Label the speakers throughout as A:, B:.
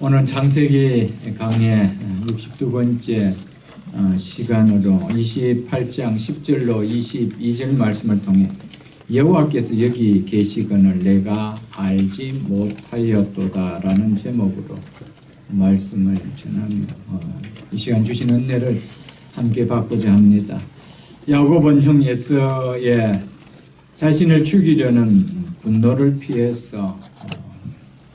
A: 오늘 창세기 강의 62번째 시간으로 28장 10절로 22절 말씀을 통해 여호와께서 여기 계시거늘 내가 알지 못하였도다 라는 제목으로 말씀을 전합니다. 이 시간 주신 은혜를 함께 받고자 합니다. 야곱은 형 에서의 자신을 죽이려는 분노를 피해서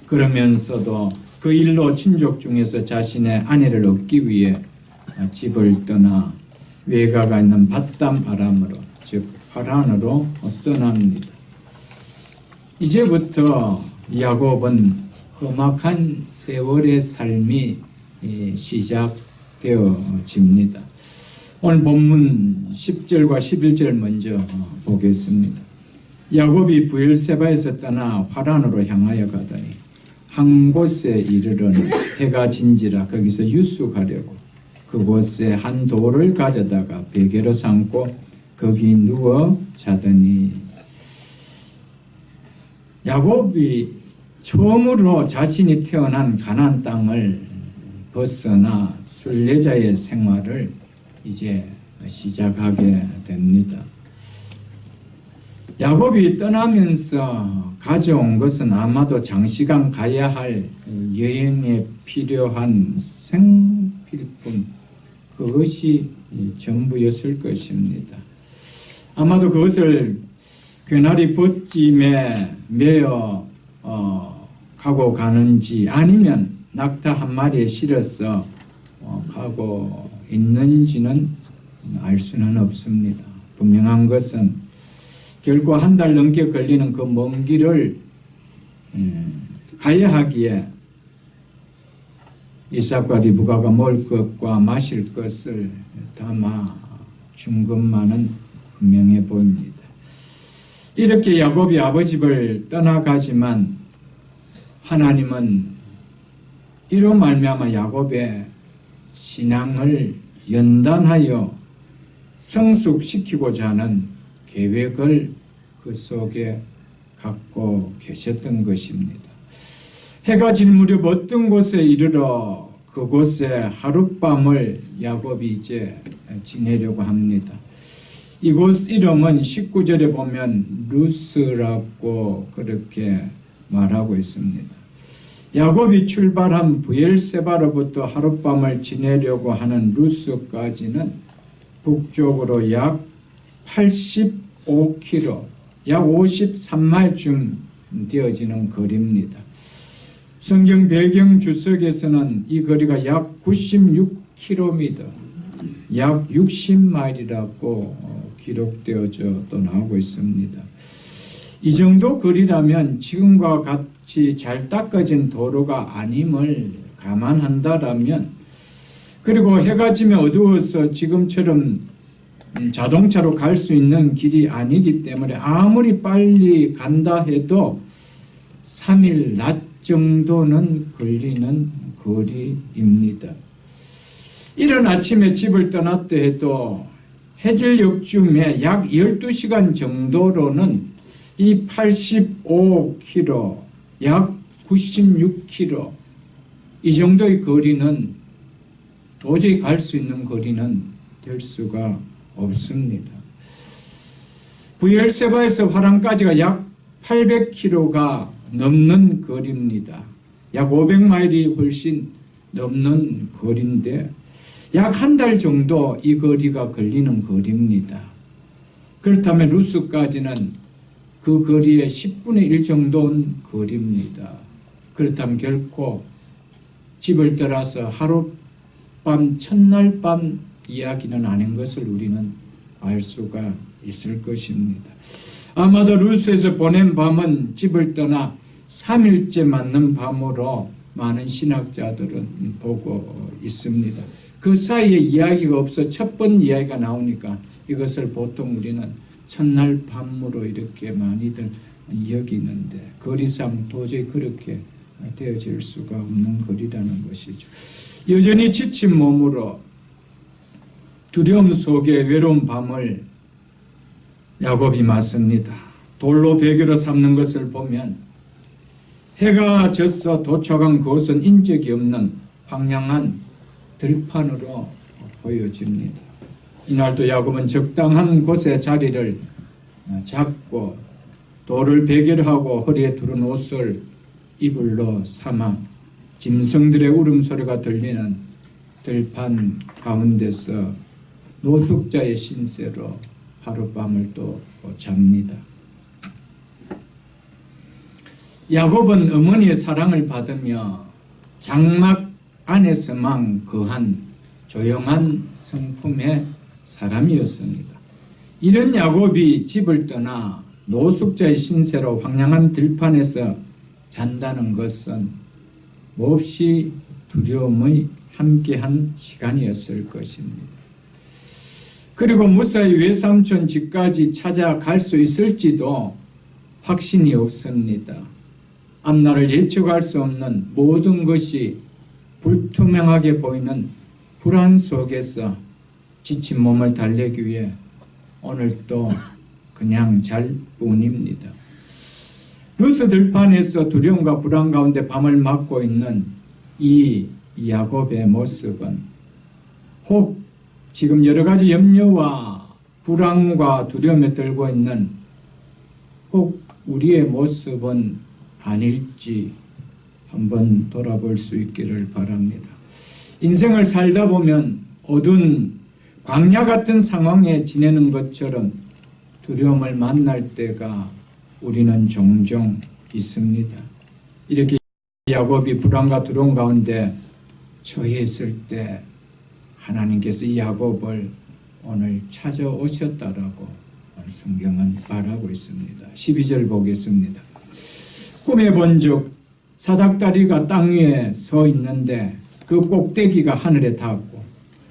A: 그러면서도 그 일로 친족 중에서 자신의 아내를 얻기 위해 집을 떠나 외가가 있는 밧담 아람으로 즉 하란으로 떠납니다. 이제부터 야곱은 험악한 세월의 삶이 시작되어집니다. 오늘 본문 10절과 11절 먼저 보겠습니다. 야곱이 브엘세바에서 떠나 하란으로 향하여 가다니 한 곳에 이르러는 해가 진지라 거기서 유숙하려고 그곳에 한 돌을 가져다가 베개로 삼고 거기 누워 자더니 야곱이 처음으로 자신이 태어난 가나안 땅을 벗어나 순례자의 생활을 이제 시작하게 됩니다. 야곱이 떠나면서 가져온 것은 아마도 장시간 가야 할 여행에 필요한 생필품, 그것이 전부였을 것입니다. 아마도 그것을 괴나리 봇짐에 메어 가고 가는지 아니면 낙타 한 마리에 실어서 가고 있는지는 알 수는 없습니다. 분명한 것은 결코 한 달 넘게 걸리는 그 먼 길을 가야 하기에 이삭과 리브가가 먹을 것과 마실 것을 담아 준 것만은 분명해 보입니다. 이렇게 야곱이 아버지 집을 떠나가지만 하나님은 이로 말미암아 야곱의 신앙을 연단하여 성숙시키고자 하는 계획을 그 속에 갖고 계셨던 것입니다. 해가 질 무렵 어떤 곳에 이르러 그곳에 하룻밤을 야곱이 이제 지내려고 합니다. 이곳 이름은 19절에 보면 루스라고 그렇게 말하고 있습니다. 야곱이 출발한 브엘세바로부터 하룻밤을 지내려고 하는 루스까지는 북쪽으로 약 85km, 약 53마일쯤 되어지는 거리입니다. 성경 배경 주석에서는 이 거리가 약 96km, 약 60마일이라고 기록되어져 또 나오고 있습니다. 이 정도 거리라면 지금과 같이 잘 닦아진 도로가 아님을 감안한다라면, 그리고 해가 지면 어두워서 지금처럼 자동차로 갈 수 있는 길이 아니기 때문에 아무리 빨리 간다 해도 3일 낮 정도는 걸리는 거리입니다. 이른 아침에 집을 떠났다 해도 해질녘쯤에 약 12시간 정도로는 이 85km, 약 96km 이 정도의 거리는 도저히 갈 수 있는 거리는 될 수가 없습니다. 브엘세바에서 하란까지가 약 800km가 넘는 거리입니다. 약 500마일이 훨씬 넘는 거리인데 약 한 달 정도 이 거리가 걸리는 거리입니다. 그렇다면 루스까지는 그 거리의 10분의 1 정도는 거리입니다. 그렇다면 결코 집을 떠나서 하룻밤, 첫날 밤 이야기는 아닌 것을 우리는 알 수가 있을 것입니다. 아마도 루스에서 보낸 밤은 집을 떠나 3일째 맞는 밤으로 많은 신학자들은 보고 있습니다. 그 사이에 이야기가 없어 첫 번 이야기가 나오니까 이것을 보통 우리는 첫날 밤으로 이렇게 많이들 여기는데 거리상 도저히 그렇게 되어질 수가 없는 거리라는 것이죠. 여전히 지친 몸으로 두려움 속에 외로운 밤을 야곱이 맞습니다. 돌로 베개로 삼는 것을 보면 해가 져서 도착한 그곳은 인적이 없는 황량한 들판으로 보여집니다. 이날도 야곱은 적당한 곳에 자리를 잡고 돌을 베개하고 허리에 두른 옷을 이불로 삼아 짐승들의 울음소리가 들리는 들판 가운데서 노숙자의 신세로 하룻밤을 또 잡니다. 야곱은 어머니의 사랑을 받으며 장막 안에서만 거한 조용한 성품의 사람이었습니다. 이런 야곱이 집을 떠나 노숙자의 신세로 황량한 들판에서 잔다는 것은 몹시 두려움의 함께한 시간이었을 것입니다. 그리고 무사히 외삼촌 집까지 찾아갈 수 있을지도 확신이 없습니다. 앞날을 예측할 수 없는 모든 것이 불투명하게 보이는 불안 속에서 지친 몸을 달래기 위해 오늘도 그냥 잘 뿐입니다. 루스 들판에서 두려움과 불안 가운데 밤을 맞고 있는 이 야곱의 모습은 혹 지금 여러 가지 염려와 불안과 두려움에 떨고 있는 혹 우리의 모습은 아닐지 한번 돌아볼 수 있기를 바랍니다. 인생을 살다 보면 어두운 광야 같은 상황에 지내는 것처럼 두려움을 만날 때가 우리는 종종 있습니다. 이렇게 야곱이 불안과 두려움 가운데 처해 있을 때 하나님께서 이 야곱을 오늘 찾아오셨다라고 성경은 말하고 있습니다. 12절 보겠습니다. 꿈에 본 적 사닥다리가 땅 위에 서 있는데 그 꼭대기가 하늘에 닿았고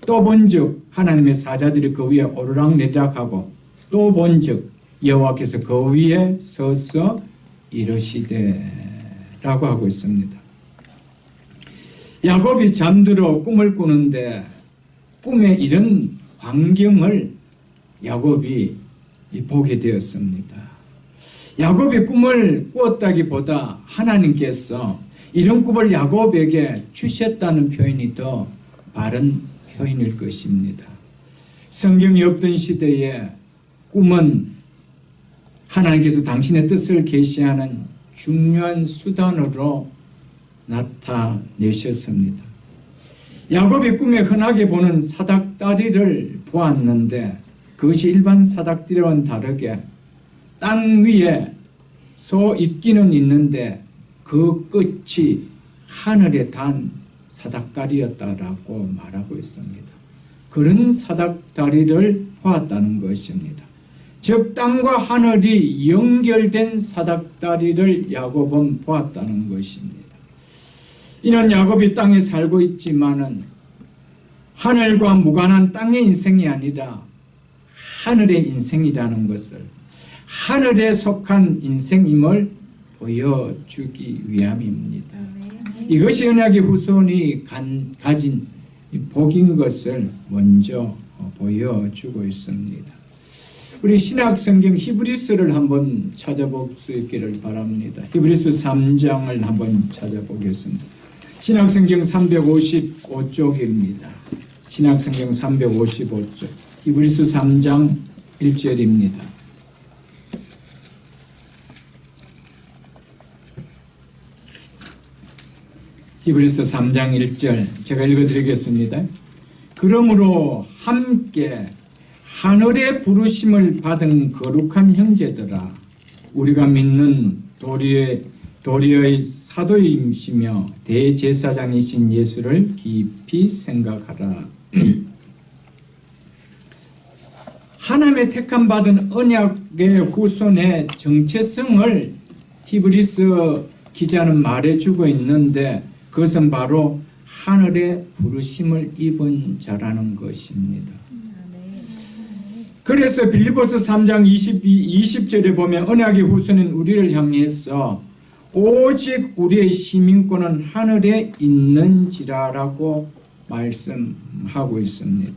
A: 또 본 적 하나님의 사자들이 그 위에 오르락내리락하고 또 본 적 여호와께서 그 위에 서서 이르시되 라고 하고 있습니다. 야곱이 잠들어 꿈을 꾸는데 꿈에 이런 광경을 야곱이 보게 되었습니다. 야곱이 꿈을 꾸었다기보다 하나님께서 이런 꿈을 야곱에게 주셨다는 표현이 더 바른 표현일 것입니다. 성경이 없던 시대에 꿈은 하나님께서 당신의 뜻을 계시하는 중요한 수단으로 나타내셨습니다. 야곱이 꿈에 흔하게 보는 사닥다리를 보았는데 그것이 일반 사닥다리와는 다르게 땅 위에 서 있기는 있는데 그 끝이 하늘에 단 사닥다리였다라고 말하고 있습니다. 그런 사닥다리를 보았다는 것입니다. 즉 땅과 하늘이 연결된 사닥다리를 야곱은 보았다는 것입니다. 이는 야곱이 땅에 살고 있지만은 하늘과 무관한 땅의 인생이 아니라 하늘의 인생이라는 것을, 하늘에 속한 인생임을 보여주기 위함입니다. 이것이 언약의 후손이 가진 복인 것을 먼저 보여주고 있습니다. 우리 신약 성경 히브리서를 한번 찾아볼 수 있기를 바랍니다. 히브리서 3장을 한번 찾아보겠습니다. 신약 성경 355쪽입니다. 신약 성경 355쪽. 히브리서 3장 1절입니다. 히브리서 3장 1절 제가 읽어드리겠습니다. 그러므로 함께 하늘의 부르심을 받은 거룩한 형제들아, 우리가 믿는 도리의 사도이시며 대제사장이신 예수를 깊이 생각하라. 하나님의 택함 받은 언약의 후손의 정체성을 히브리서 기자는 말해주고 있는데 그것은 바로 하늘의 부르심을 입은 자라는 것입니다. 그래서 빌립보서 3장 20절에 보면 언약의 후손인 우리를 향해서 오직 우리의 시민권은 하늘에 있는지라라고 말씀하고 있습니다.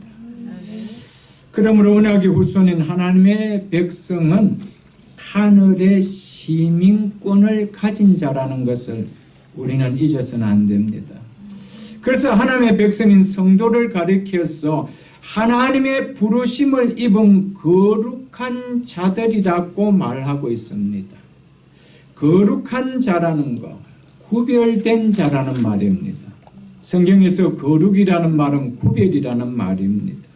A: 그러므로 언약의 후손인 하나님의 백성은 하늘의 시민권을 가진 자라는 것을 우리는 잊어서는 안 됩니다. 그래서 하나님의 백성인 성도를 가리켜서 하나님의 부르심을 입은 거룩한 자들이라고 말하고 있습니다. 거룩한 자라는 것, 구별된 자라는 말입니다. 성경에서 거룩이라는 말은 구별이라는 말입니다.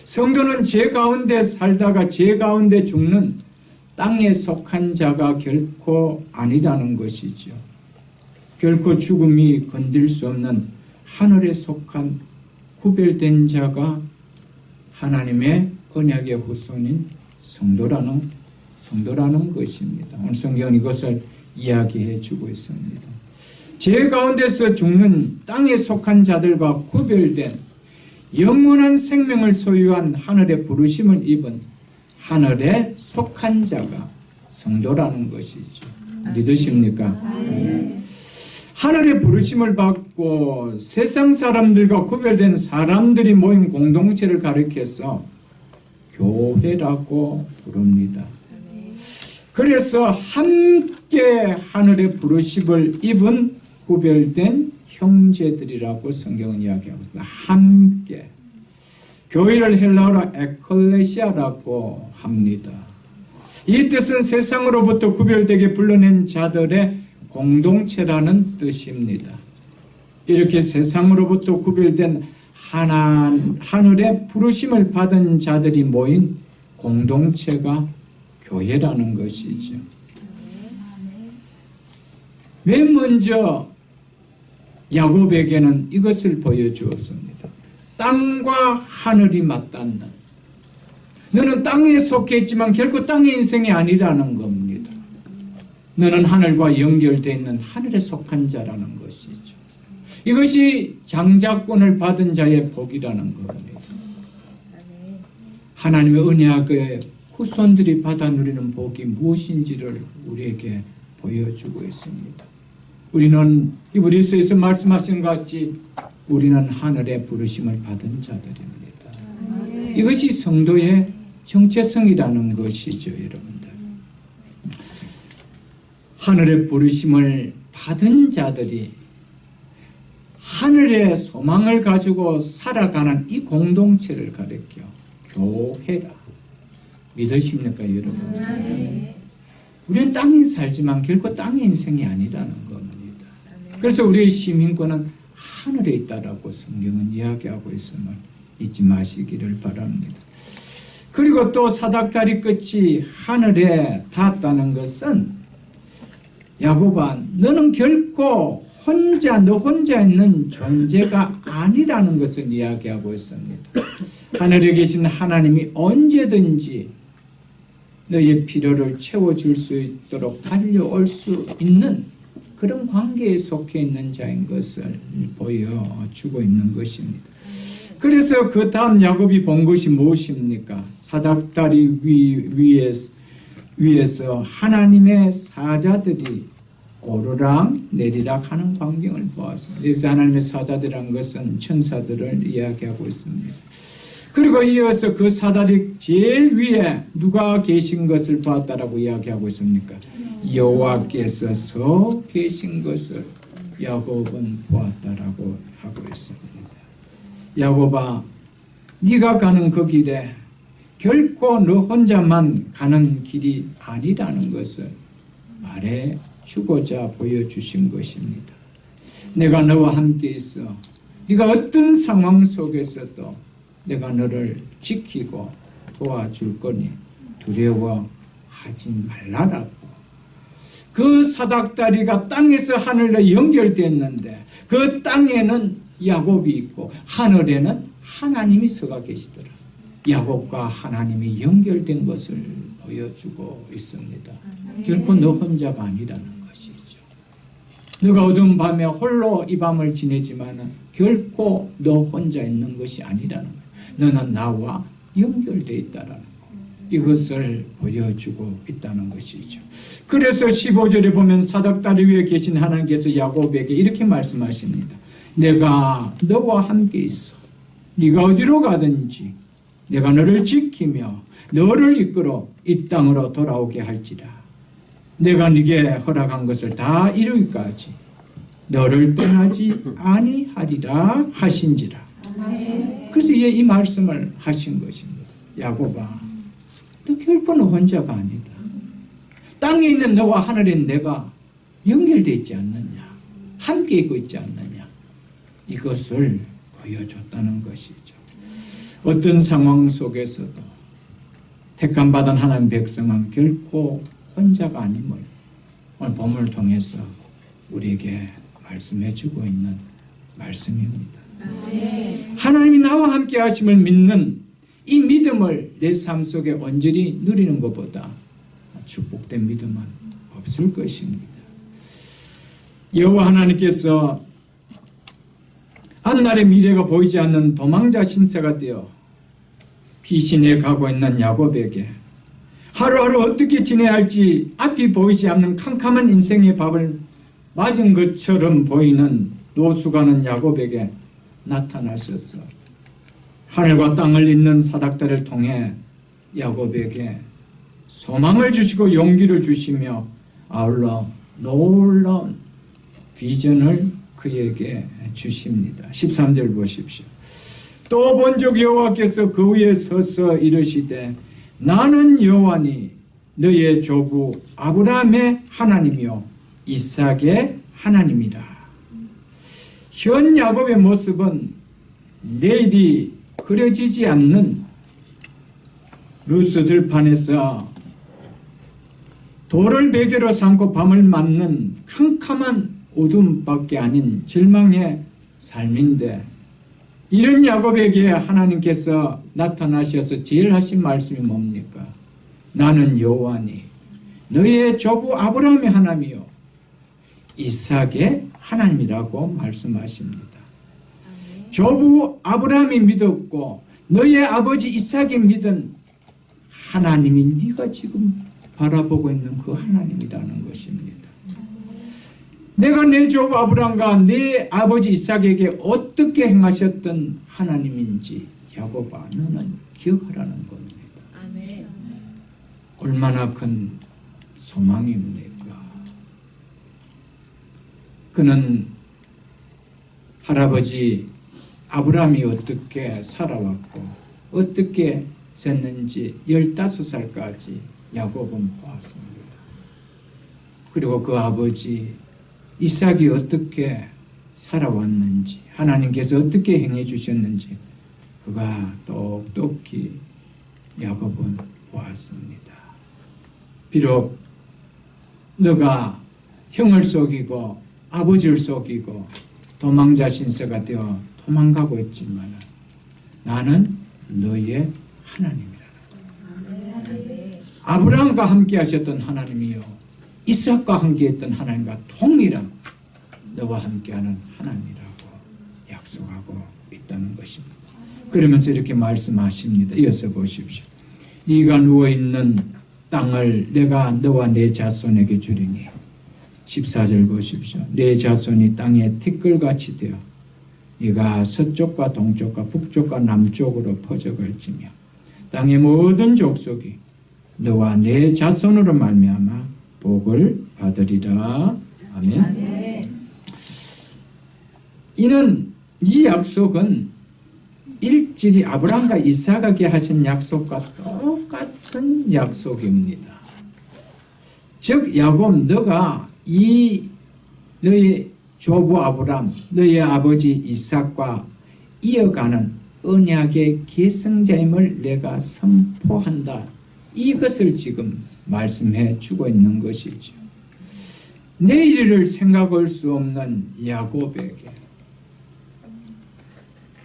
A: 성도는 죄 가운데 살다가 죄 가운데 죽는 땅에 속한 자가 결코 아니라는 것이죠. 결코 죽음이 건들 수 없는 하늘에 속한 구별된 자가 하나님의 언약의 후손인 성도라는 것입니다. 오늘 성경은 이것을 이야기해 주고 있습니다. 죄 가운데서 죽는 땅에 속한 자들과 구별된 영원한 생명을 소유한 하늘의 부르심을 입은 하늘에 속한 자가 성도라는 것이죠. 믿으십니까? 하늘의 부르심을 받고 세상 사람들과 구별된 사람들이 모인 공동체를 가리켜서 교회라고 부릅니다. 그래서 함께 하늘의 부르심을 입은 구별된 형제들이라고 성경은 이야기하고 있습니다. 함께. 교회를 헬라어로 에클레시아라고 합니다. 이 뜻은 세상으로부터 구별되게 불러낸 자들의 공동체라는 뜻입니다. 이렇게 세상으로부터 구별된 하늘의 부르심을 받은 자들이 모인 공동체가 교회라는 것이죠. 맨 먼저 야곱에게는 이것을 보여주었습니다. 땅과 하늘이 맞닿는, 너는 땅에 속해 있지만 결코 땅의 인생이 아니라는 겁니다. 너는 하늘과 연결되어 있는 하늘에 속한 자라는 것이죠. 이것이 장자권을 받은 자의 복이라는 겁니다. 하나님의 언약의 후손들이 받아 누리는 복이 무엇인지를 우리에게 보여주고 있습니다. 우리는 히브리서에서 말씀하신 것 같이 우리는 하늘의 부르심을 받은 자들입니다. 이것이 성도의 정체성이라는 것이죠, 여러분들. 하늘의 부르심을 받은 자들이 하늘의 소망을 가지고 살아가는 이 공동체를 가리켜 교회라. 믿으십니까, 여러분? 우리는 땅에 살지만 결코 땅의 인생이 아니라는 겁니다. 그래서 우리의 시민권은 하늘에 있다라고 성경은 이야기하고 있음을 잊지 마시기를 바랍니다. 그리고 또 사닥다리 끝이 하늘에 닿았다는 것은 야곱아, 너는 결코 너 혼자 있는 존재가 아니라는 것을 이야기하고 있습니다. 하늘에 계신 하나님이 언제든지 너의 필요를 채워줄 수 있도록 달려올 수 있는 그런 관계에 속해 있는 자인 것을 보여주고 있는 것입니다. 그래서 그 다음 야곱이 본 것이 무엇입니까? 사닥다리 위에서 하나님의 사자들이 오르락 내리락 하는 광경을 보았습니다. 여기서 하나님의 사자들이라는 것은 천사들을 이야기하고 있습니다. 그리고 이어서 그 사다리 제일 위에 누가 계신 것을 보았다라고 이야기하고 있습니까? 여호와께서 서 계신 것을 야곱은 보았다라고 하고 있습니다. 야곱아, 네가 가는 그 길에 결코 너 혼자만 가는 길이 아니라는 것을 말해 주고자 보여주신 것입니다. 내가 너와 함께 있어 네가 어떤 상황 속에서도 내가 너를 지키고 도와줄 거니 두려워하지 말라라고. 그 사닥다리가 땅에서 하늘로 연결됐는데 그 땅에는 야곱이 있고 하늘에는 하나님이 서가 계시더라. 야곱과 하나님이 연결된 것을 보여주고 있습니다. 결코 너 혼자가 아니라는 것이죠. 너가 어두운 밤에 홀로 이 밤을 지내지만 결코 너 혼자 있는 것이 아니라는 거예요. 너는 나와 연결되어 있다라는 거. 이것을 보여주고 있다는 것이죠. 그래서 15절에 보면 사닥다리 위에 계신 하나님께서 야곱에게 이렇게 말씀하십니다. 내가 너와 함께 있어. 네가 어디로 가든지 내가 너를 지키며 너를 이끌어 이 땅으로 돌아오게 할지라. 내가 네게 허락한 것을 다 이루기까지 너를 떠나지 아니하리라 하신지라. 그래서 이제 이 말씀을 하신 것입니다. 야곱아, 너 결코는 혼자가 아니다. 땅에 있는 너와 하늘에 있는 내가 연결되어 있지 않느냐, 함께 있고 있지 않느냐, 이것을 보여줬다는 것이죠. 어떤 상황 속에서도 택함받은 하나님 백성은 결코 혼자가 아님을 오늘 본문을 통해서 우리에게 말씀해 주고 있는 말씀입니다. 하나님이 나와 함께 하심을 믿는 이 믿음을 내 삶 속에 온전히 누리는 것보다 축복된 믿음은 없을 것입니다. 여호와 하나님께서 한날의 미래가 보이지 않는 도망자 신세가 되어 피신해 가고 있는 야곱에게 하루하루 어떻게 지내야 할지 앞이 보이지 않는 캄캄한 인생의 밥을 맞은 것처럼 보이는 노숙하는 야곱에게 나타나셔서 하늘과 땅을 잇는 사닥다리를 통해 야곱에게 소망을 주시고 용기를 주시며 아울러 놀라운 비전을 그에게 주십니다. 13절 보십시오. 또 본적 여호와께서 그 위에 서서 이르시되 나는 여호와니 너의 조부 아브라함의 하나님이요 이삭의 하나님이라. 현 야곱의 모습은 내일이 그려지지 않는 루스 들판에서 돌을 베개로 삼고 밤을 맞는 캄캄한 어둠밖에 아닌 절망의 삶인데, 이런 야곱에게 하나님께서 나타나셔서 제일 하신 말씀이 뭡니까? 나는 여호와니 너의 조부 아브라함의 하나님이요 이삭의 하나님이라고 말씀하십니다. 조부 아브라함이 믿었고 너의 아버지 이삭이 믿은 하나님이 네가 지금 바라보고 있는 그 하나님이라는 것입니다. 내가 내 조부 아브라함과 내 아버지 이삭에게 어떻게 행하셨던 하나님인지 야곱아 너는 기억하라는 겁니다. 아멘. 얼마나 큰 소망입니까? 그는 할아버지 아브라함이 어떻게 살아왔고 어떻게 샀는지 15살까지 야곱은 보았습니다. 그리고 그 아버지 이삭이 어떻게 살아왔는지, 하나님께서 어떻게 행해 주셨는지 그가 똑똑히 야곱은 보았습니다. 비록 너가 형을 속이고 아버지를 속이고 도망자 신세가 되어 도망가고 있지만 나는 너의 하나님이라는 거예요. 아브라함과 함께 하셨던 하나님이요 이삭과 함께 했던 하나님과 동일한 너와 함께하는 하나님이라고 약속하고 있다는 것입니다. 그러면서 이렇게 말씀하십니다. 이어서 보십시오. 네가 누워있는 땅을 내가 너와 내 자손에게 주리니 14절 보십시오. 내 자손이 땅에 티끌같이 되어 네가 서쪽과 동쪽과 북쪽과 남쪽으로 퍼져갈지며 땅의 모든 족속이 너와 내 자손으로 말미암아 복을 받으리라. 아멘. 이는 이 약속은 일찍이 아브라함과 이삭에게 하신 약속과 똑같은 약속입니다. 즉 야곱 너가 너의 조부 아브라함, 너의 아버지 이삭과 이어가는 언약의 계승자임을 내가 선포한다. 이것을 지금 말씀해 주고 있는 것이죠. 내일을 생각할 수 없는 야곱에게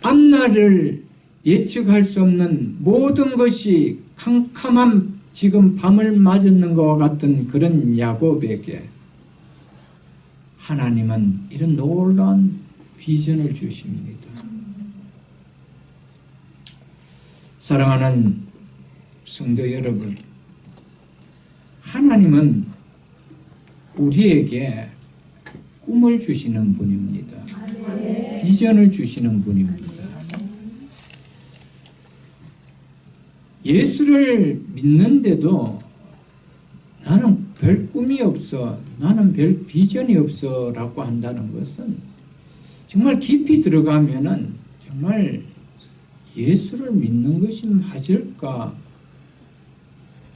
A: 앞날을 예측할 수 없는 모든 것이 캄캄한 지금 밤을 맞는 것과 같은 그런 야곱에게 하나님은 이런 놀라운 비전을 주십니다. 사랑하는 성도 여러분, 하나님은 우리에게 꿈을 주시는 분입니다. 비전을 주시는 분입니다. 예수를 믿는데도 나는 별 꿈이 없어, 나는 별 비전이 없어 라고 한다는 것은 정말 깊이 들어가면은 정말 예수를 믿는 것이 맞을까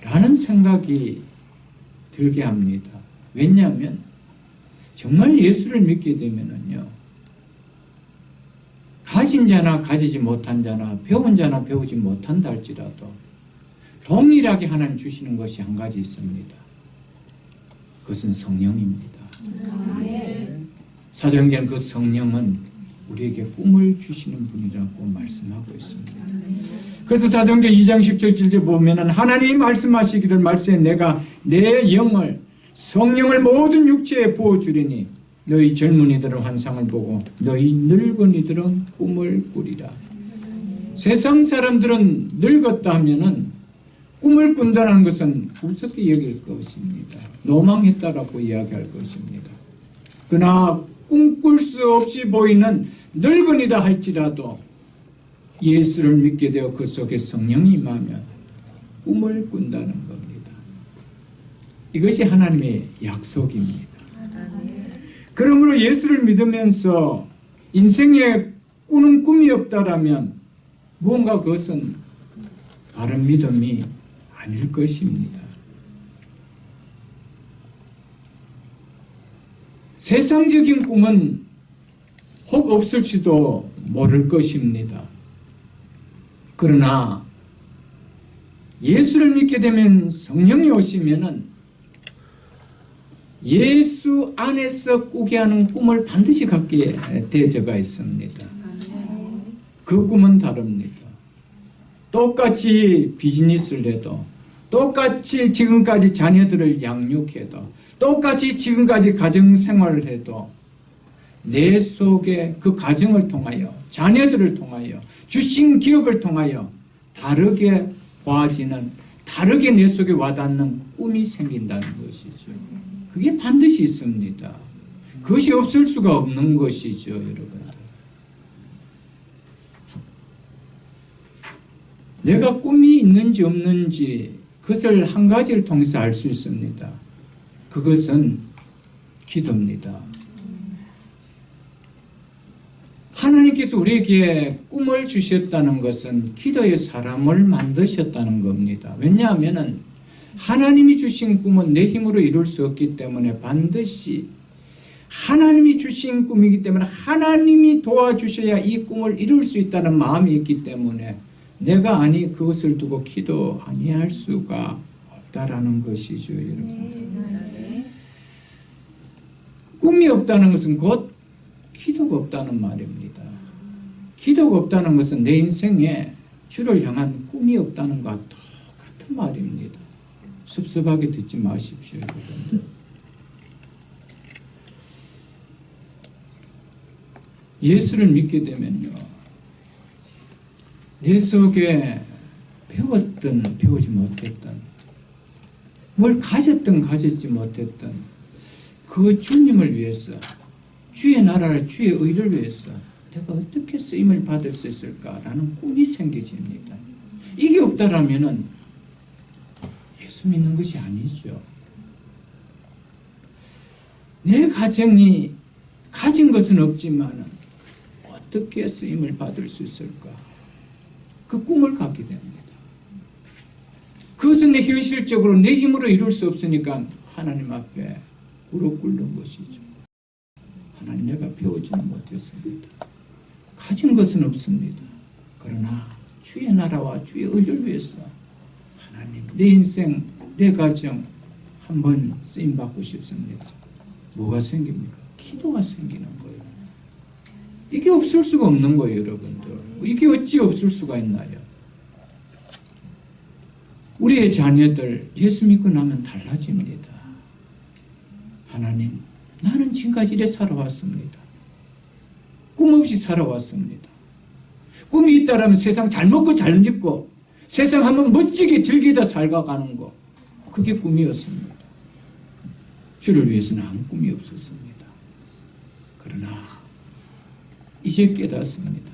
A: 라는 생각이 들게 합니다. 왜냐하면 정말 예수를 믿게 되면은요, 가진 자나 가지지 못한 자나 배운 자나 배우지 못한다 할지라도 동일하게 하나님 주시는 것이 한 가지 있습니다. 그것은 성령입니다. 사도행전 그 성령은 우리에게 꿈을 주시는 분이라고 말씀하고 있습니다. 그래서 사도행전 2장 10절 7절 보면은 하나님이 말씀하시기를 말세 내가 내 영을 성령을 모든 육체에 부어주리니 너희 젊은이들은 환상을 보고 너희 늙은이들은 꿈을 꾸리라. 세상 사람들은 늙었다 하면은 꿈을 꾼다는 것은 우습게 여길 것입니다. 노망했다라고 이야기할 것입니다. 그러나 꿈꿀 수 없이 보이는 늙은이다 할지라도 예수를 믿게 되어 그 속에 성령이 임하면 꿈을 꾼다는 겁니다. 이것이 하나님의 약속입니다. 그러므로 예수를 믿으면서 인생에 꾸는 꿈이 없다라면 무언가 그것은 바른 믿음이 아닐 것입니다. 세상적인 꿈은 혹 없을지도 모를 것입니다. 그러나 예수를 믿게 되면 성령이 오시면은 예수 안에서 꾸게 하는 꿈을 반드시 갖게 되어져가 있습니다. 그 꿈은 다릅니다. 똑같이 비즈니스를 해도, 똑같이 지금까지 자녀들을 양육해도, 똑같이 지금까지 가정생활을 해도 내 속에 그 가정을 통하여, 자녀들을 통하여, 주신 기업을 통하여 다르게 보아지는, 다르게 내 속에 와닿는 꿈이 생긴다는 것이죠. 그게 반드시 있습니다. 그것이 없을 수가 없는 것이죠, 여러분들. 내가 꿈이 있는지 없는지 그것을 한 가지를 통해서 알 수 있습니다. 그것은 기도입니다. 하나님께서 우리에게 꿈을 주셨다는 것은 기도의 사람을 만드셨다는 겁니다. 왜냐하면 하나님이 주신 꿈은 내 힘으로 이룰 수 없기 때문에 반드시 하나님이 주신 꿈이기 때문에 하나님이 도와주셔야 이 꿈을 이룰 수 있다는 마음이 있기 때문에 내가 아니 그것을 두고 기도 아니할 수가 없다라는 것이죠, 여러분. 꿈이 없다는 것은 곧 기도가 없다는 말입니다. 기도가 없다는 것은 내 인생에 주를 향한 꿈이 없다는 것과 똑같은 말입니다. 섭섭하게 듣지 마십시오, 여러분. 예수를 믿게 되면요, 내 속에 배웠든 배우지 못했든, 뭘 가졌든 가졌지 못했든 그 주님을 위해서, 주의 나라를, 주의 의를 위해서 내가 어떻게 쓰임을 받을 수 있을까라는 꿈이 생겨집니다. 이게 없다라면은 예수 믿는 것이 아니죠. 내 가정이 가진 것은 없지만 어떻게 쓰임을 받을 수 있을까? 그 꿈을 갖게 됩니다. 그것은 내 현실적으로 내 힘으로 이룰 수 없으니까 하나님 앞에 무릎 꿇는 것이죠. 하나님, 내가 배우지는 못했습니다. 가진 것은 없습니다. 그러나 주의 나라와 주의 의를 위해서 하나님, 내 인생, 내 가정 한번 쓰임받고 싶습니다. 뭐가 생깁니까? 기도가 생기는 거예요. 이게 없을 수가 없는 거예요, 여러분들. 이게 어찌 없을 수가 있나요? 우리의 자녀들 예수 믿고 나면 달라집니다. 하나님, 나는 지금까지 이래 살아왔습니다. 꿈 없이 살아왔습니다. 꿈이 있다라면 세상 잘 먹고 잘 입고 세상 한번 멋지게 즐기다 살아가는 거, 그게 꿈이었습니다. 주를 위해서는 아무 꿈이 없었습니다. 그러나 이제 깨닫습니다.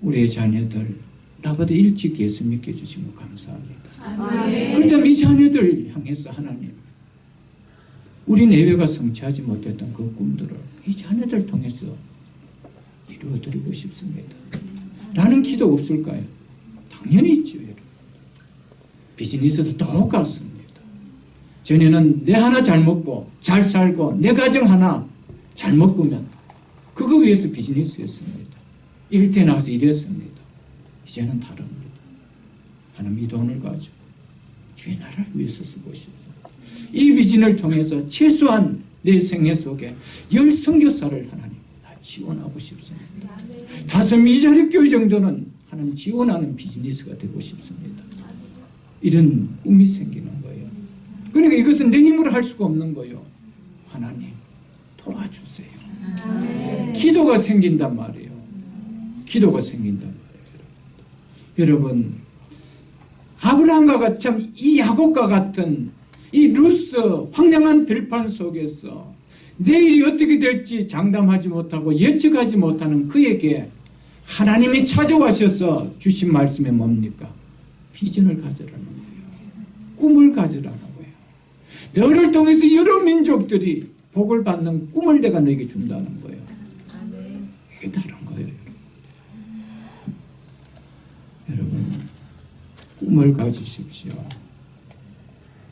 A: 우리의 자녀들 보다 일찍 예수 믿게 해주신 거 감사합니다. 그렇다면 이 자녀들 향해서 하나님, 우리 내외가 성취하지 못했던 그 꿈들을 이 자녀들 통해서 이루어드리고 싶습니다. 라는 기도 없을까요? 당연히 있죠. 여러분. 비즈니스도 똑같습니다. 전에는 내 하나 잘 먹고 잘 살고 내 가정 하나 잘 먹으면 그거 위해서 비즈니스 했습니다. 일터에 나가서 일했습니다. 이제는 다릅니다. 하나님 이 돈을 가지고 주의 나라를 위해서 쓰고 싶습니다. 이 비전을 통해서 최소한 내 생애 속에 10 선교사를 하나님 다 지원하고 싶습니다. 5 미자립 교회 정도는 하나님 지원하는 비즈니스가 되고 싶습니다. 이런 꿈이 생기는 거예요. 그러니까 이것은 내 힘으로 할 수가 없는 거예요. 하나님 도와주세요. 기도가 생긴단 말이에요. 기도가 생긴단 말이에요. 여러분, 아브라함과 같은 이 야곱과 같은 이 루스 황량한 들판 속에서 내일이 어떻게 될지 장담하지 못하고 예측하지 못하는 그에게 하나님이 찾아와셔서 주신 말씀이 뭡니까? 비전을 가져라는 거예요. 꿈을 가져라는 거예요. 너를 통해서 여러 민족들이 복을 받는 꿈을 내가 너에게 준다는 거예요. 이게 다른 거예요. 여러분, 꿈을 가지십시오.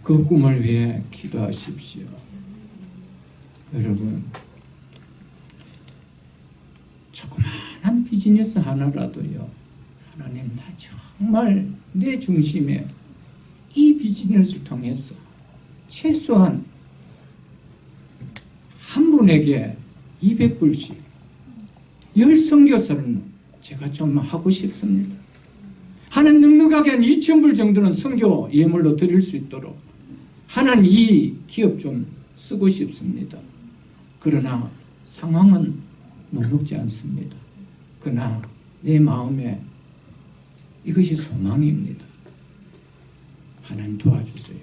A: 그 꿈을 위해 기도하십시오. 여러분, 조그마한 비즈니스 하나라도요, 하나님 나 정말 내 중심에 이 비즈니스를 통해서 최소한 한 분에게 200불씩 10 선교사를 제가 좀 하고 싶습니다. 하는 넉넉하게 한 2,000불 정도는 선교 예물로 드릴 수 있도록 하나님 이 기업 좀 쓰고 싶습니다. 그러나 상황은 녹록지 않습니다. 그러나 내 마음에 이것이 소망입니다. 하나님 도와주세요.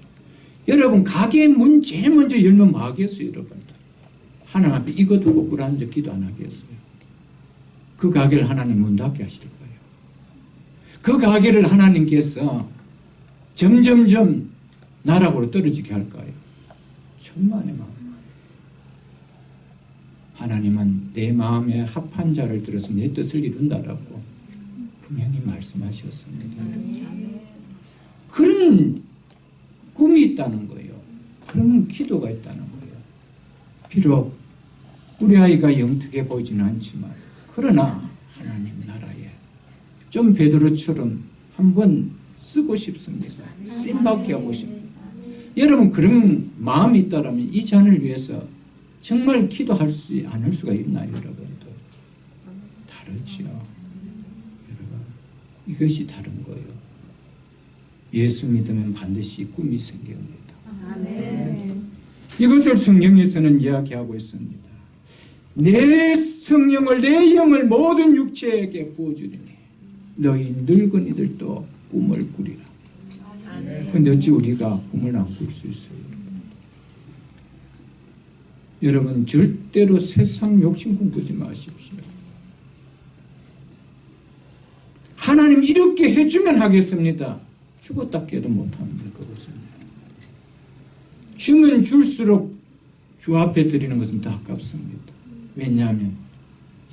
A: 여러분, 가게 문 제일 먼저 열면 뭐 하겠어요, 여러분들? 하나님 앞에 이거 두고 꿀 앉아 기도 안 하겠어요? 그 가게를 하나님 문 닫게 하실 거예요. 그 가게를 하나님께서 점점점 나락으로 떨어지게 할까요? 천만의 마음. 하나님은 내 마음에 합한 자를 들어서 내 뜻을 이룬다라고 분명히 말씀하셨습니다. 그런 꿈이 있다는 거예요. 그런 기도가 있다는 거예요. 비록 우리 아이가 영특해 보이지는 않지만 그러나 하나님 나라에 좀 베드로처럼 한번 쓰고 싶습니다. 쓰임받게 하고 싶습니다. 여러분, 그런 마음이 있다면 이 자녀를 위해서 정말 기도하지 않을 수가 있나요, 여러분들? 다르지요. 여러분, 이것이 다른 거예요. 예수 믿으면 반드시 꿈이 생깁니다. 아멘. 이것을 성경에서는 이야기하고 있습니다. 내 성령을, 내 영을 모든 육체에게 부어주리니 너희 늙은이들도 꿈을 꾸리라. 그런데 어찌 우리가 꿈을 안 꿀 수 있어요? 여러분, 절대로 세상 욕심 꿈꾸지 마십시오. 하나님 이렇게 해주면 하겠습니다. 죽었다 깨도 못합니다. 그것은. 주면 줄수록 주 앞에 드리는 것은 더 아깝습니다. 왜냐하면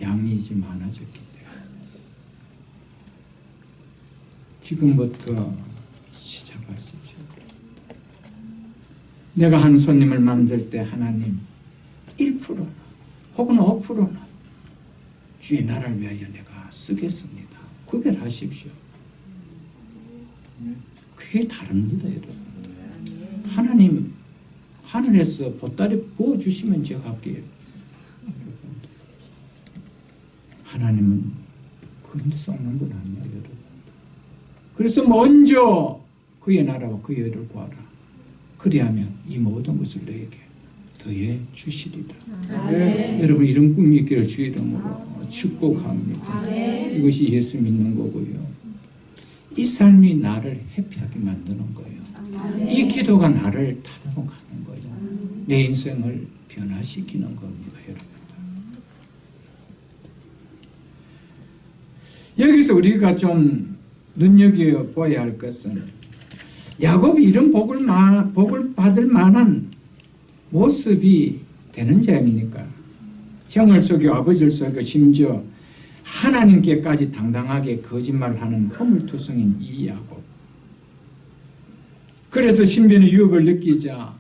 A: 양이 이제 많아졌기 때문에. 지금부터 시작하십시오. 내가 한 손님을 만들 때 하나님 1%나 혹은 5%나 주의 나라를 위하여 내가 쓰겠습니다. 구별하십시오. 그게 다릅니다, 여러분. 하나님 하늘에서 보따리 부어주시면 제가 할게요. 하나님은 그런데 썩는 분 아니에요, 여러분. 그래서 먼저 그의 나라와 그의 의를 구하라. 그리하면 이 모든 것을 너에게 더해 주시리라. 여러분, 이런 꿈이 있기를 주의 이름으로 축복합니다. 이것이 예수 믿는 거고요. 이 삶이 나를 해피하게 만드는 거예요. 이 기도가 나를 타고 가는 거예요. 내 인생을 변화시키는 겁니다, 여러분. 여기서 우리가 좀 눈여겨보아야 할 것은 야곱이 이런 복을 받을 만한 모습이 되는 자입니까? 형을 속여 아버지를 속여 심지어 하나님께까지 당당하게 거짓말하는 허물투성인 이 야곱. 그래서 신변의 유혹을 느끼자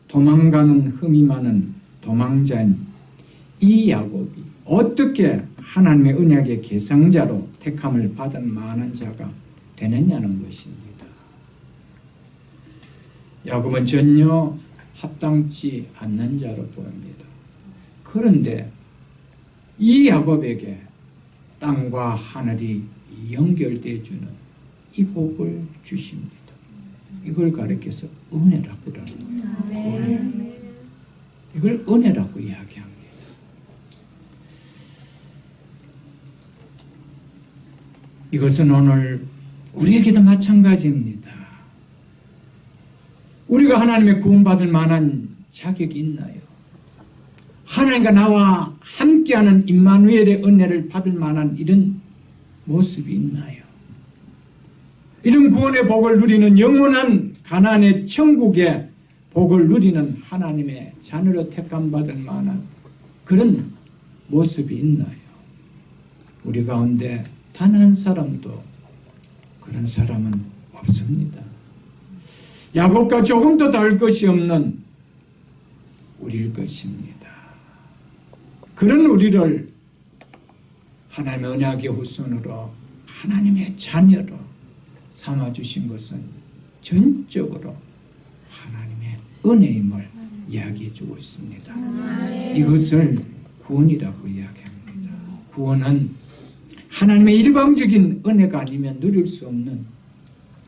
A: 도망가는 흠이 많은 도망자인 이 야곱이 어떻게 하나님의 언약의 계승자로 택함을 받은 만한 자가 되느냐는 것입니다. 야곱은 전혀 합당치 않는 자로 보입니다. 그런데 이 야곱에게 땅과 하늘이 연결되어 주는 이 복을 주십니다. 이걸 가리켜서 은혜라고 하는 거예요. 이걸 은혜라고 이야기합니다. 이것은 오늘 우리에게도 마찬가지입니다. 우리가 하나님의 구원받을 만한 자격이 있나요? 하나님과 나와 함께하는 임마누엘의 은혜를 받을 만한 이런 모습이 있나요? 이런 구원의 복을 누리는 영원한 가나안의 천국의 복을 누리는 하나님의 자녀로 택함받을 만한 그런 모습이 있나요? 우리 가운데 단 한 사람도 그런 사람은 없습니다. 야곱과 조금도 다를 것이 없는 우리일 것입니다. 그런 우리를 하나님의 언약의 후손으로 하나님의 자녀로 삼아주신 것은 전적으로 하나님의 은혜임을 이야기해 주고 있습니다. 이것을 구원이라고 이야기합니다. 구원은 하나님의 일방적인 은혜가 아니면 누릴 수 없는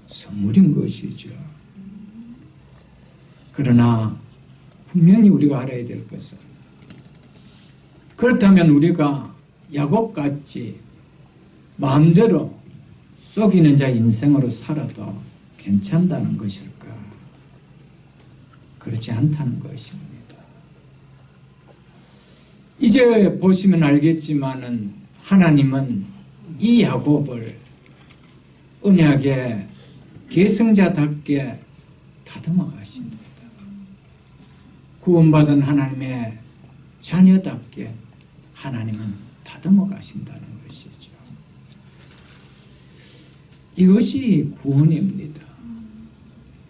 A: 선물인 것이죠. 그러나 분명히 우리가 알아야 될 것은 그렇다면 우리가 야곱같이 마음대로 속이는 자의 인생으로 살아도 괜찮다는 것일까? 그렇지 않다는 것입니다. 이제 보시면 알겠지만은 하나님은 이 야곱을 언약의 계승자답게 다듬어 가십니다. 구원받은 하나님의 자녀답게 하나님은 다듬어 가신다는 것이죠. 이것이 구원입니다.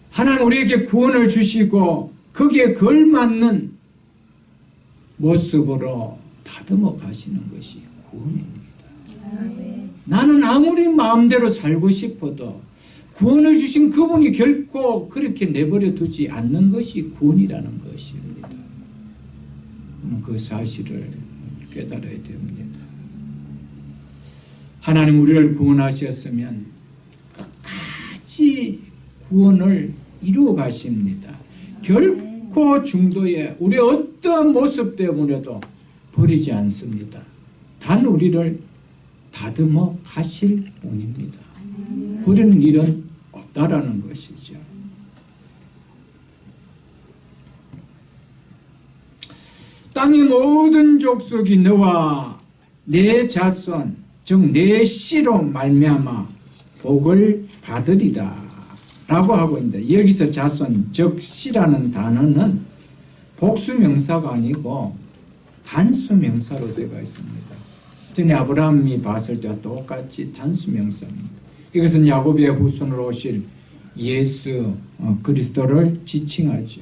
A: 하나님 우리에게 구원을 주시고 거기에 걸맞는 모습으로 다듬어 가시는 것이 구원입니다. 나는 아무리 마음대로 살고 싶어도 구원을 주신 그분이 결코 그렇게 내버려 두지 않는 것이 구원이라는 것입니다. 그 사실을 깨달아야 됩니다. 하나님 우리를 구원하셨으면 끝까지 구원을 이루어 가십니다. 결코 중도에 우리의 어떤 모습 때문에도 버리지 않습니다. 단 우리를 다듬어 가실 뿐입니다. 버리는 일은 없다라는 것이죠. 땅의 모든 족속이 너와 내 자손 즉 내 씨로 말미암아 복을 받으리라 라고 하고 있는데 여기서 자손 즉 씨라는 단어는 복수명사가 아니고 단수명사로 되어 있습니다. 전에 아브라함이 봤을 때와 똑같이 단수명사입니다. 이것은 야곱의 후손으로 오실 예수 그리스도를 지칭하죠.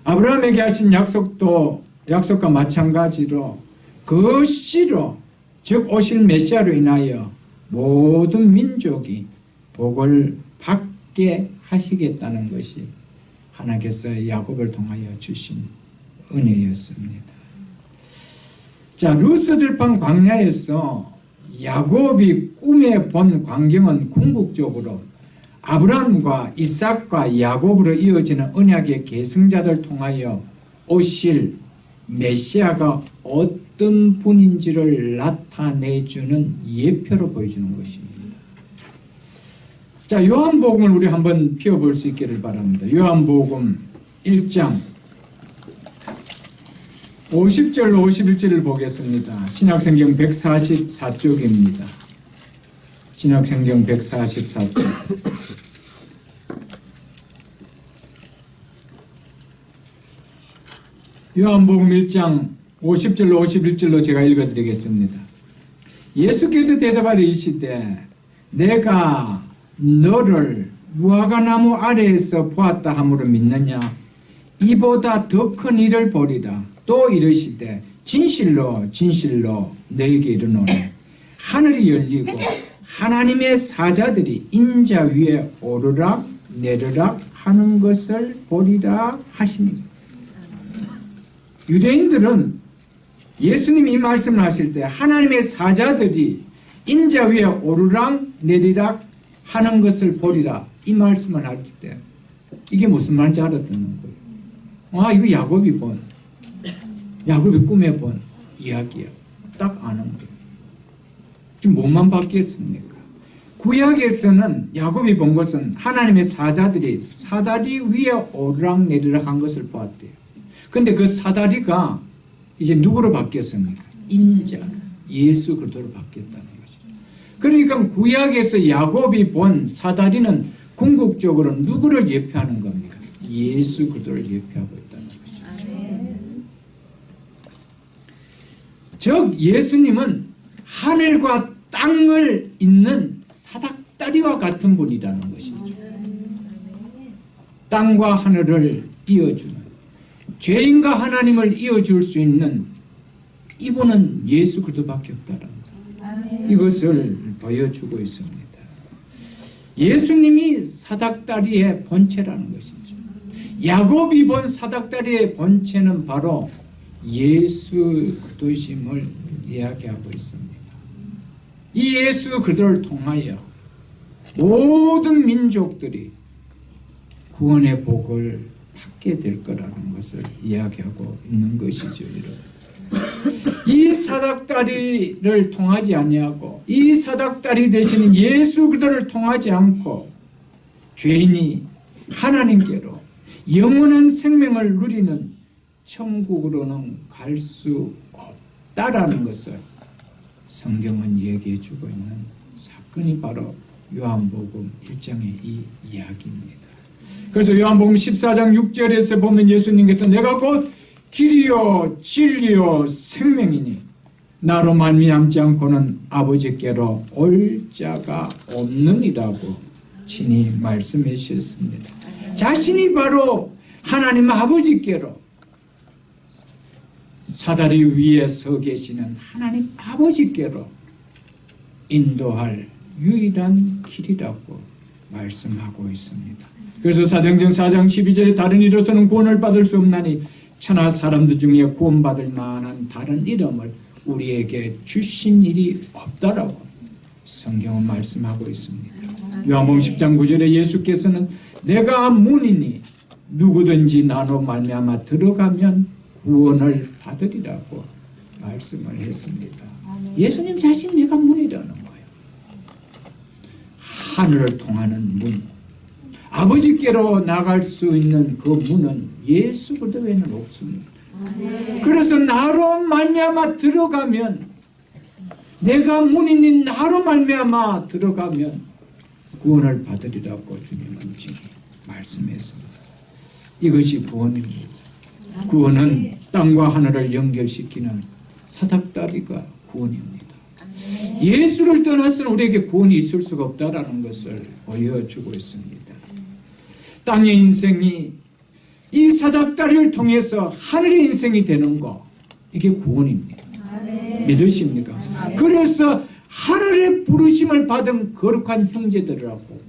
A: 아브라함에게 하신 약속과 마찬가지로 그 씨로 즉 오실 메시아로 인하여 모든 민족이 복을 받게 하시겠다는 것이 하나님께서 야곱을 통하여 주신 은혜였습니다. 자, 루스 들판 광야에서 야곱이 꿈에 본 광경은 궁극적으로 아브라함과 이삭과 야곱으로 이어지는 언약의 계승자들 통하여 오실 메시아가 어떤 분인지를 나타내주는 예표로 보여주는 것입니다. 자, 요한복음을 우리 한번 펴볼 수 있기를 바랍니다. 요한복음 1장 50절 51절을 보겠습니다. 신약성경 144쪽입니다. 신약성경 144쪽. 요한복음 1장 50절로 51절로 제가 읽어드리겠습니다. 예수께서 대답하여 이르시되 내가 너를 무화과나무 아래에서 보았다 함으로 믿느냐? 이보다 더 큰 일을 보리라. 또 이르시되 진실로 진실로 너에게 이르노니 하늘이 열리고 하나님의 사자들이 인자 위에 오르락 내리락 하는 것을 보리라 하시니. 유대인들은 예수님이 이 말씀을 하실 때 하나님의 사자들이 인자 위에 오르락 내리락 하는 것을 보리라 이 말씀을 할 때 이게 무슨 말인지 알아듣는 거예요. 아, 이거 야곱이 꿈에 본 이야기야. 딱 아는 거예요. 지금 뭐만 바뀌었습니까? 구약에서는 야곱이 본 것은 하나님의 사자들이 사다리 위에 오르락 내리락 한 것을 보았대요. 근데 그 사다리가 이제 누구로 바뀌었습니까? 인자, 예수 그리스도로 바뀌었다는 것이죠. 그러니까 구약에서 야곱이 본 사다리는 궁극적으로 누구를 예표하는 겁니까? 예수 그리스도를 예표하고 있다는 것이죠. 즉 예수님은 하늘과 땅을 잇는 사닥다리와 같은 분이라는 것이죠. 땅과 하늘을 이어주는, 죄인과 하나님을 이어줄 수 있는 이분은 예수 그리스도밖에 없다는 것. 이것을 보여주고 있습니다. 예수님이 사닥다리의 본체라는 것이죠. 야곱이 본 사닥다리의 본체는 바로 예수 그리스도심을 이야기하고 있습니다. 이 예수 그리스도를 통하여 모든 민족들이 구원의 복을 받게 될 거라는 것을 이야기하고 있는 것이죠. 이 사닥다리를 통하지 아니하고 이 사닥다리 대신 예수 그리스도를 통하지 않고 죄인이 하나님께로 영원한 생명을 누리는 천국으로는 갈 수 없다라는 것을 성경은 얘기해 주고 있는 사건이 바로 요한복음 1장의 이 이야기입니다. 그래서 요한복음 14장 6절에서 보면 예수님께서 내가 곧 길이요 진리요 생명이니 나로 말미암지 않고는 아버지께로 올 자가 없느니라고 친히 말씀해 주셨습니다. 자신이 바로 하나님 아버지께로 사다리 위에 서 계시는 하나님 아버지께로 인도할 유일한 길이라고 말씀하고 있습니다. 그래서 사도행전 4장 12절에 다른 이로서는 구원을 받을 수 없나니 천하 사람들 중에 구원받을 만한 다른 이름을 우리에게 주신 일이 없다라고 성경은 말씀하고 있습니다. 요한복음 10장 9절에 예수께서는 내가 문이니 누구든지 나로 말미암아 들어가면 구원을 받으리라고 말씀을 했습니다. 예수님 자신 내가 문이라는 거예요. 하늘을 통하는 문, 아버지께로 나갈 수 있는 그 문은 예수 그리스도 외에는 없습니다. 그래서 나로 말미암아 들어가면, 내가 문이니 나로 말미암아 들어가면 구원을 받으리라고 주님은 지금 말씀했습니다. 이것이 구원입니다. 구원은 땅과 하늘을 연결시키는 사닥다리가 구원입니다. 예수를 떠나서는 우리에게 구원이 있을 수가 없다라는 것을 보여주고 있습니다. 땅의 인생이 이 사닥다리를 통해서 하늘의 인생이 되는 거, 이게 구원입니다. 믿으십니까? 그래서 하늘의 부르심을 받은 거룩한 형제들이라고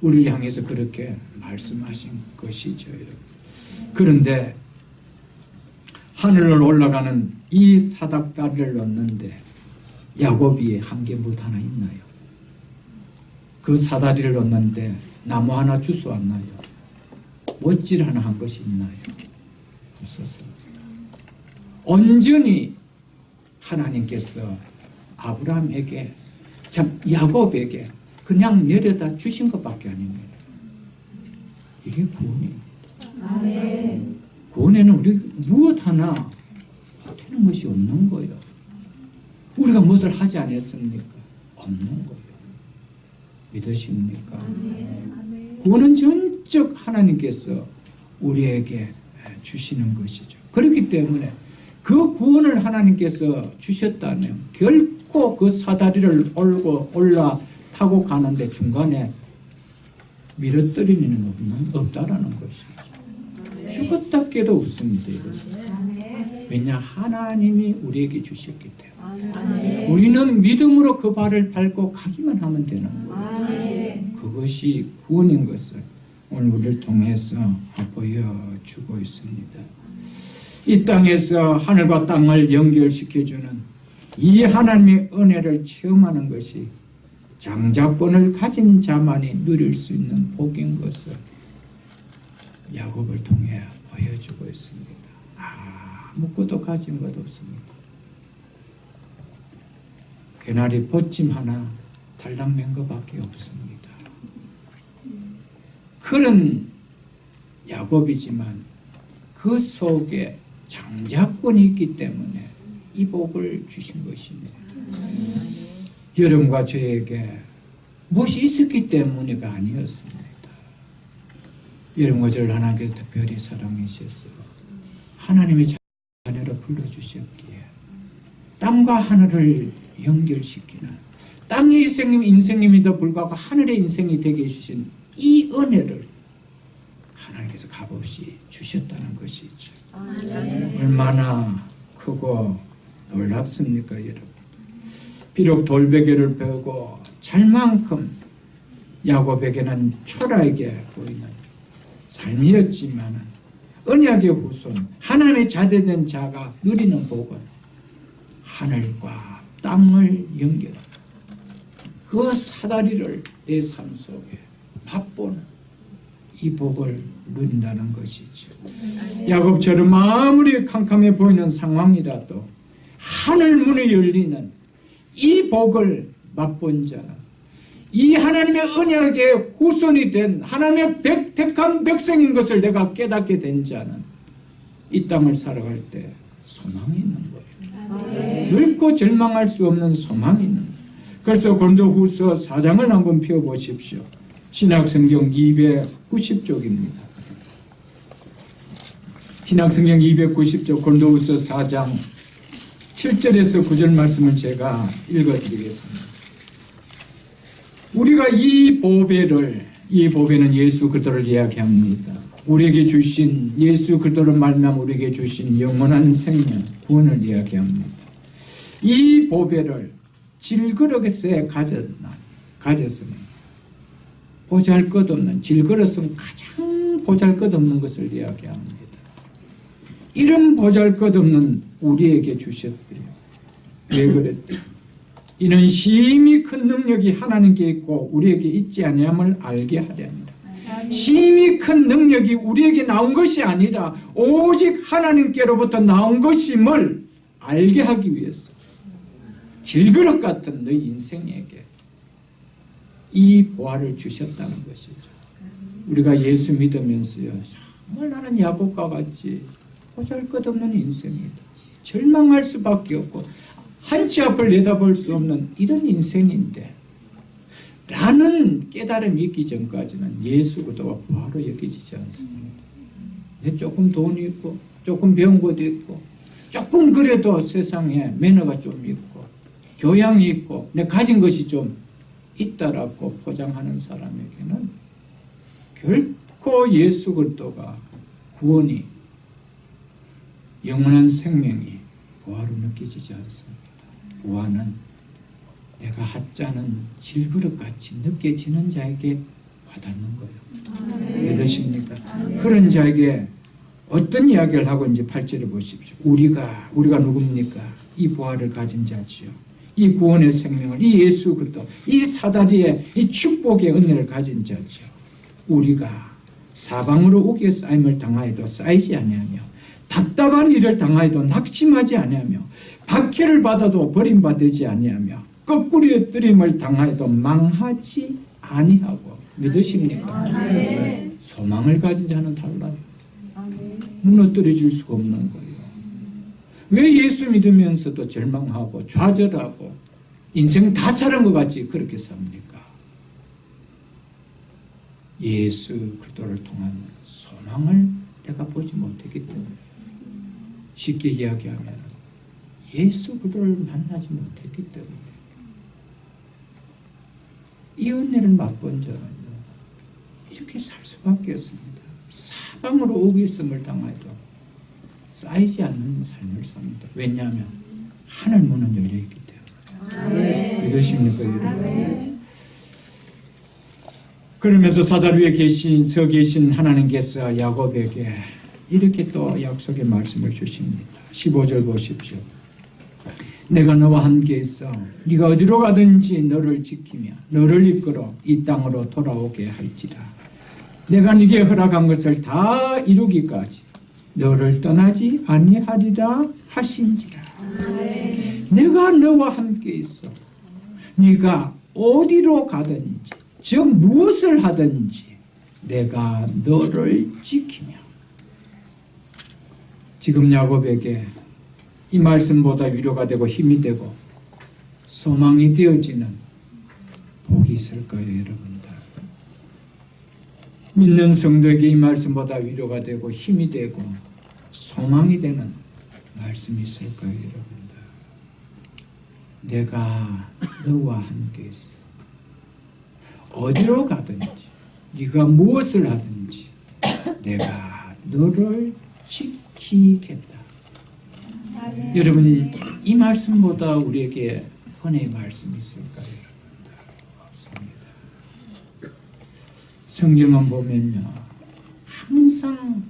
A: 우리를 향해서 그렇게 말씀하신 것이죠. 그런데 하늘을 올라가는 이 사닥다리를 얻는데 야곱이 한 게 뭐 하나 있나요? 그 사다리를 얻는데 나무 하나 주워왔나요? 멋질 하나 한 것이 있나요? 없었습니다. 온전히 하나님께서 아브라함에게, 참 야곱에게 그냥 내려다 주신 것밖에 아닙니다. 이게 구원입니다. 아멘. 구원에는 우리 무엇 하나 보태는 것이 없는 거예요. 우리가 무엇을 하지 않았습니까? 없는 거예요. 믿으십니까? 구원은 전적 하나님께서 우리에게 주시는 것이죠. 그렇기 때문에 그 구원을 하나님께서 주셨다면 결코 그 사다리를 올라타고 가는데 중간에 밀어뜨리는 없다라는 것이죠. 죽었다 깨도 없습니다. 이것은. 왜냐? 하나님이 우리에게 주셨기 때문에. 우리는 믿음으로 그 발을 밟고 가기만 하면 되는 거예요. 그것이 구원인 것을 오늘 우리를 통해서 보여주고 있습니다. 이 땅에서 하늘과 땅을 연결시켜주는 이 하나님의 은혜를 체험하는 것이 장자권을 가진 자만이 누릴 수 있는 복인 것을 야곱을 통해 보여주고 있습니다. 아무것도 가진 것 없습니다. 개나리 보침 하나 달랑맨 것밖에 없습니다. 그런 야곱이지만 그 속에 장자권이 있기 때문에 이 복을 주신 것입니다. 여러분과 저에게 무엇이 있었기 때문에가 아니었습니다. 여러분과 저를 하나님께서 특별히 사랑해 주셨어요. 하나님의 자녀로 불러주셨기에 땅과 하늘을 연결시키는 땅의 인생님에도 불구하고 하늘의 인생이 되게 해주신 이 은혜를 하나님께서 값없이 주셨다는 것이죠. 얼마나 크고 놀랍습니까, 여러분? 비록 돌베개를 베고 잘만큼 야곱에게는 초라하게 보이는 삶이었지만 언약의 후손 하나님의 자대된 자가 누리는 복은 하늘과 땅을 연결하는 그 사다리를 내 삶 속에 맛보는 이 복을 누린다는 것이죠. 야곱처럼 아무리 캄캄해 보이는 상황이라도 하늘 문이 열리는 이 복을 맛본 자는 이 하나님의 언약의 후손이 된 하나님의 택한 백성인 것을 내가 깨닫게 된 자는 이 땅을 살아갈 때 소망이 있는 거예요. 결코 절망할 수 없는 소망이 있는 거예요. 그래서 고린도후서 4장을 한번 펴보십시오. 신약성경 290쪽입니다. 신약성경 290쪽 고린도후서 4장 7절에서 9절 말씀을 제가 읽어드리겠습니다. 우리가 이 보배는 예수 그리스도를 이야기합니다. 우리에게 주신 예수 그리스도를 말미암아 우리에게 주신 영원한 생명 구원을 이야기합니다. 이 보배를 질그릇에 가졌으니 보잘것없는 질그릇은 가장 보잘것없는 것을 이야기합니다. 이런 보잘것없는 우리에게 주셨대요. 왜 그랬대요? 이는 심히 큰 능력이 하나님께 있고 우리에게 있지 아니함을 알게 하렵니다. 심히 큰 능력이 우리에게 나온 것이 아니라 오직 하나님께로부터 나온 것임을 알게 하기 위해서 질그릇 같은 너희 인생에게 이 보화를 주셨다는 것이죠. 우리가 예수 믿으면서요, 정말 나는 야곱과 같이 보잘것없는 인생이다. 절망할 수밖에 없고 한치 앞을 내다볼 수 없는 이런 인생인데 라는 깨달음이 있기 전까지는 예수 그리스도가 보화로 여겨지지 않습니다. 조금 돈이 있고 조금 배운 것도 있고 조금 그래도 세상에 매너가 좀 있고 교양이 있고 내 가진 것이 좀 있다라고 포장하는 사람에게는 결코 예수 그리스도가 구원이 영원한 생명이 보화로 느껴지지 않습니다. 보화는 내가 하자는 질그릇같이 느껴지는 자에게 와닿는 거예요. 믿으십니까? 그런 자에게 어떤 이야기를 하고 이제 8절을 보십시오. 우리가 누굽니까? 이 보화를 가진 자지요. 이 구원의 생명을, 이 예수 그리스도, 이 사다리의 이 축복의 은혜를 가진 자죠. 우리가 사방으로 우기에 쌓임을 당하여도 쌓이지 아니하며 답답한 일을 당하여도 낙심하지 아니하며 박해를 받아도 버림받지 아니하며 거꾸로 뜨림을 당하여도 망하지 아니하고 믿으십니까? 소망을 가진 자는 달라요. 무너뜨려질 수가 없는 거예요. 왜 예수 믿으면서도 절망하고 좌절하고 인생 다 살은 것 같이 그렇게 삽니까? 예수 그리스도를 통한 소망을 내가 보지 못했기 때문에, 쉽게 이야기하면 예수 그리스도를 만나지 못했기 때문에 이 은혜를 맛본 자는요 이렇게 살 수밖에 없습니다. 사방으로 오기성을 당해도 쌓이지 않는 삶을 삽니다. 왜냐하면 하늘 문은 열려있기 때문에. 믿으십니까 여러분? 그러면서 사다리 위에 서 계신 하나님께서 야곱에게 이렇게 또 약속의 말씀을 주십니다. 15절 보십시오. 내가 너와 함께 있어 네가 어디로 가든지 너를 지키며 너를 이끌어 이 땅으로 돌아오게 할지라. 내가 네게 허락한 것을 다 이루기까지 너를 떠나지 아니하리라 하신지라. 내가 너와 함께 있어 네가 어디로 가든지 즉 무엇을 하든지 내가 너를 지키며. 지금 야곱에게 이 말씀보다 위로가 되고 힘이 되고 소망이 되어지는 복이 있을까요 여러분들? 믿는 성도에게 이 말씀보다 위로가 되고 힘이 되고 소망이 되는 말씀이 있을까요 여러분들? 내가 너와 함께 있어 어디로 가든지 네가 무엇을 하든지 내가 너를 지키겠다. 여러분 이 말씀보다 우리에게 은혜의 말씀이 있을까요? 없습니다. 성경은 보면요 항상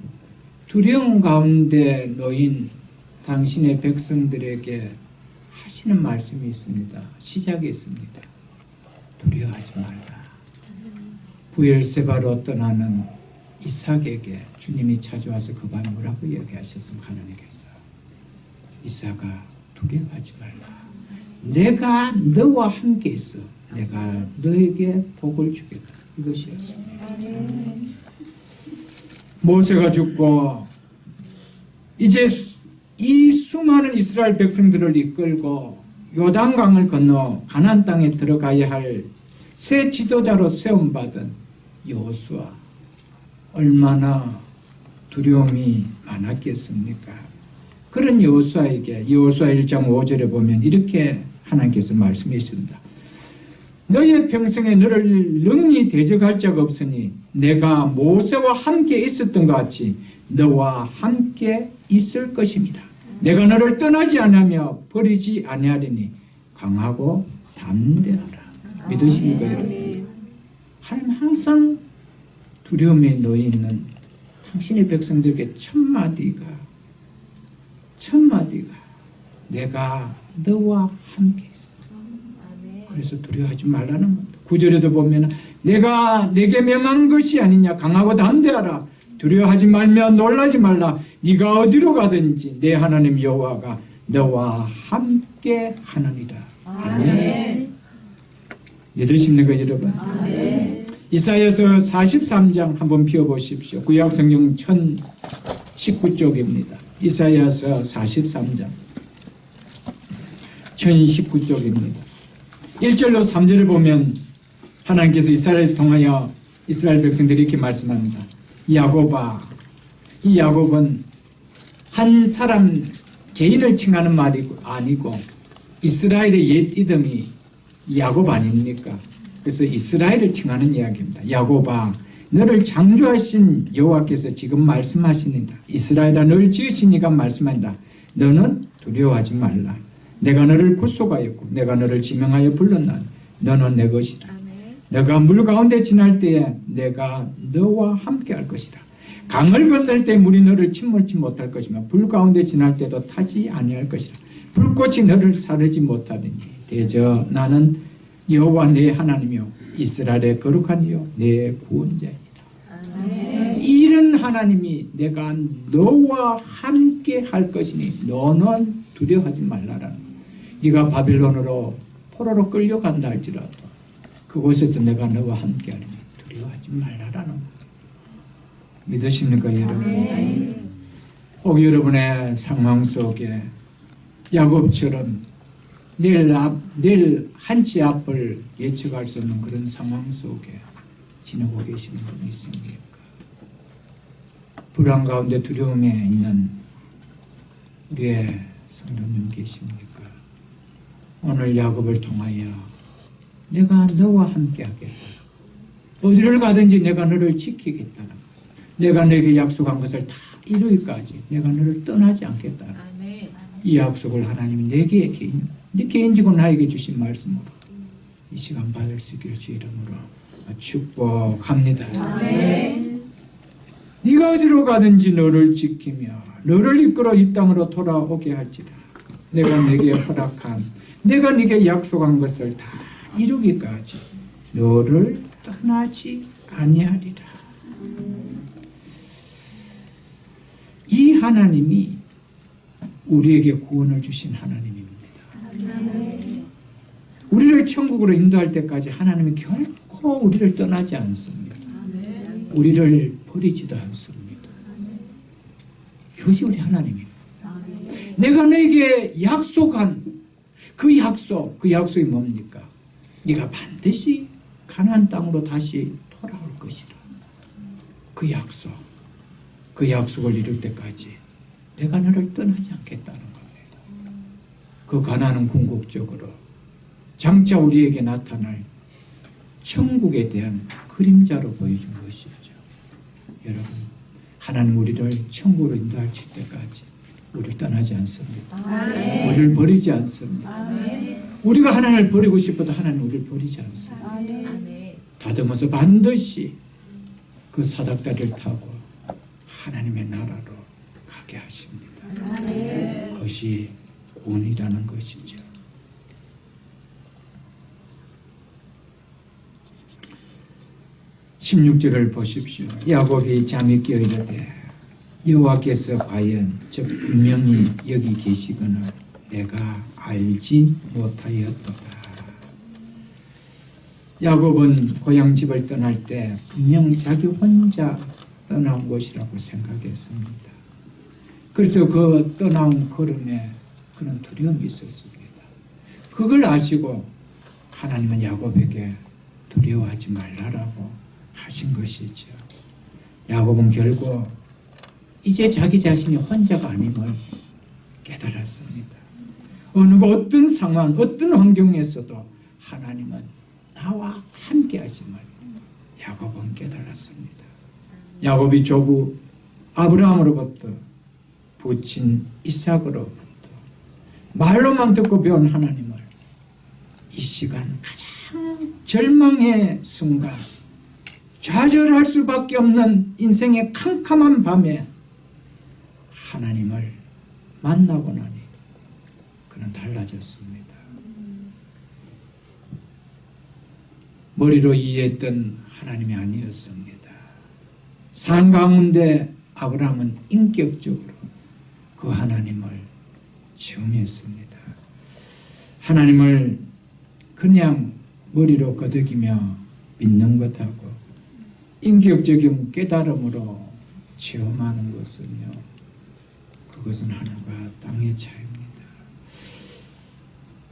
A: 두려움 가운데 놓인 당신의 백성들에게 하시는 말씀이 있습니다. 시작이 있습니다. 두려워하지 말라. 부엘세바로 떠나는 이삭에게 주님이 찾아와서 그가 뭐라고 얘기하셨습니까? 하나님께서 이삭아 두려워하지 말라. 내가 너와 함께 있어. 내가 너에게 복을 주겠다. 이것이었습니다. 모세가 죽고 이제 이 수많은 이스라엘 백성들을 이끌고 요단강을 건너 가나안 땅에 들어가야 할 새 지도자로 세움받은 여호수아, 얼마나 두려움이 많았겠습니까? 그런 여호수아에게 여호수아 1장 5절에 보면 이렇게 하나님께서 말씀하십니다. 너의 평생에 너를 능히 대적할 자가 없으니 내가 모세와 함께 있었던 것 같이 너와 함께 있을 것입니다. 내가 너를 떠나지 아니하며 버리지 아니하리니 강하고 담대하라. 믿으십니까 여러분? 하나님 항상 두려움에 놓여 있는 당신의 백성들에게 첫 마디가 내가 너와 함께 있어. 그래서 두려워하지 말라는 겁니다. 9절에도 보면 내가 내게 명한 것이 아니냐 강하고 담대하라. 두려워하지 말며 놀라지 말라. 네가 어디로 가든지 내 하나님 여호와가 너와 함께 하느니라. 아멘. 믿으십니까 여러분? 아멘. 이사야서 43장 한번 펴보십시오. 구약성경 1019쪽입니다. 이사야서 43장 1019쪽입니다. 1절로 3절을 보면 하나님께서 이스라엘을 통하여 이스라엘 백성들이 이렇게 말씀합니다. 야곱아, 이 야곱은 한 사람 개인을 칭하는 말이 아니고 이스라엘의 옛 이름이 야곱 아닙니까? 그래서 이스라엘을 칭하는 이야기입니다. 야곱아, 너를 창조하신 여호와께서 지금 말씀하시는다. 이스라엘아, 너를 지으신 이가 말씀한다. 너는 두려워하지 말라. 내가 너를 구속하였고 내가 너를 지명하여 불렀나니 너는 내 것이다. 너가 물 가운데 지날 때에 내가 너와 함께 할 것이다. 강을 건널 때 물이 너를 침몰치 못할 것이며 불 가운데 지날 때도 타지 아니할 것이다. 불꽃이 너를 사르지 못하리니 대저 나는 여호와 내 하나님이요 이스라엘의 거룩한 이요 내 구원자이다. 이런 하나님이 내가 너와 함께 할 것이니 너는 두려워하지 말라라는 거예요. 네가 바빌론으로 포로로 끌려간다 할지라도 그곳에서 내가 너와 함께 하리니 두려워하지 말라라는 거예요. 믿으십니까 여러분? 혹 여러분의 상황 속에 야곱처럼 내일 한치 앞을 예측할 수 없는 그런 상황 속에 지내고 계시는 분이 있습니까? 불안 가운데 두려움에 있는 우리의 성도님 계십니까? 오늘 야곱을 통하여 내가 너와 함께 하겠다. 어디를 가든지 내가 너를 지키겠다는 것. 내가 너에게 약속한 것을 다 이루기까지 내가 너를 떠나지 않겠다. 이 약속을 하나님이 내게 개인적으로 나에게 주신 말씀으로 이 시간 받을 수 있기를 주 이름으로 축복합니다. 아멘. 네가 어디로 가든지 너를 지키며 너를 이끌어 이 땅으로 돌아오게 할지라. 내가 네게 허락한 내가 네게 약속한 것을 다 이루기까지 너를 떠나지 아니하리라. 이 하나님이 우리에게 구원을 주신 하나님입니다. 우리를 천국으로 인도할 때까지 하나님이 결코 우리를 떠나지 않습니다. 우리를 버리지도 않습니다. 이것이 우리 하나님입니다. 내가 너에게 약속한 그 약속이 뭡니까? 네가 반드시 가나안 땅으로 다시 돌아올 것이라. 그 약속을 이룰 때까지 내가 너를 떠나지 않겠다는 겁니다. 그 가나안은 궁극적으로 장차 우리에게 나타날 천국에 대한 그림자로 보여준 것이죠. 여러분, 하나님 우리를 천국으로 인도할 때까지 우리를 떠나지 않습니다. 아멘. 우리를 버리지 않습니다. 아멘. 우리가 하나님을 버리고 싶어도 하나님 우리를 버리지 않습니다. 아멘. 다듬어서 반드시 그 사닥다리를 타고 하나님의 나라로 가게 하십니다. 아멘. 그것이 구원이라는 것이죠. 16절을 보십시오. 야곱이 잠이 깨어 이르되 여호와께서 과연 저 분명히 여기 계시거늘 내가 알지 못하였도다. 야곱은 고향 집을 떠날 때 분명 자기 혼자 떠나온 것이라고 생각했습니다. 그래서 그 떠나온 걸음에 그런 두려움이 있었습니다. 그걸 아시고 하나님은 야곱에게 두려워하지 말라라고 하신 것이죠. 야곱은 결국 이제 자기 자신이 혼자가 아님을 깨달았습니다. 어떤 상황, 어떤 환경에서도 하나님은 나와 함께 하심을 야곱은 깨달았습니다. 야곱이 조부 아브라함으로부터 부친 이삭으로부터 말로만 듣고 배운 하나님을 이 시간 가장 절망의 순간, 좌절할 수밖에 없는 인생의 캄캄한 밤에 하나님을 만나고 나니 그는 달라졌습니다. 머리로 이해했던 하나님이 아니었습니다. 산 가운데 아브라함은 인격적으로 그 하나님을 체험했습니다. 하나님을 그냥 머리로 거두기며 믿는 것하고 인격적인 깨달음으로 체험하는 것은요, 그것은 하늘과 땅의 차이입니다.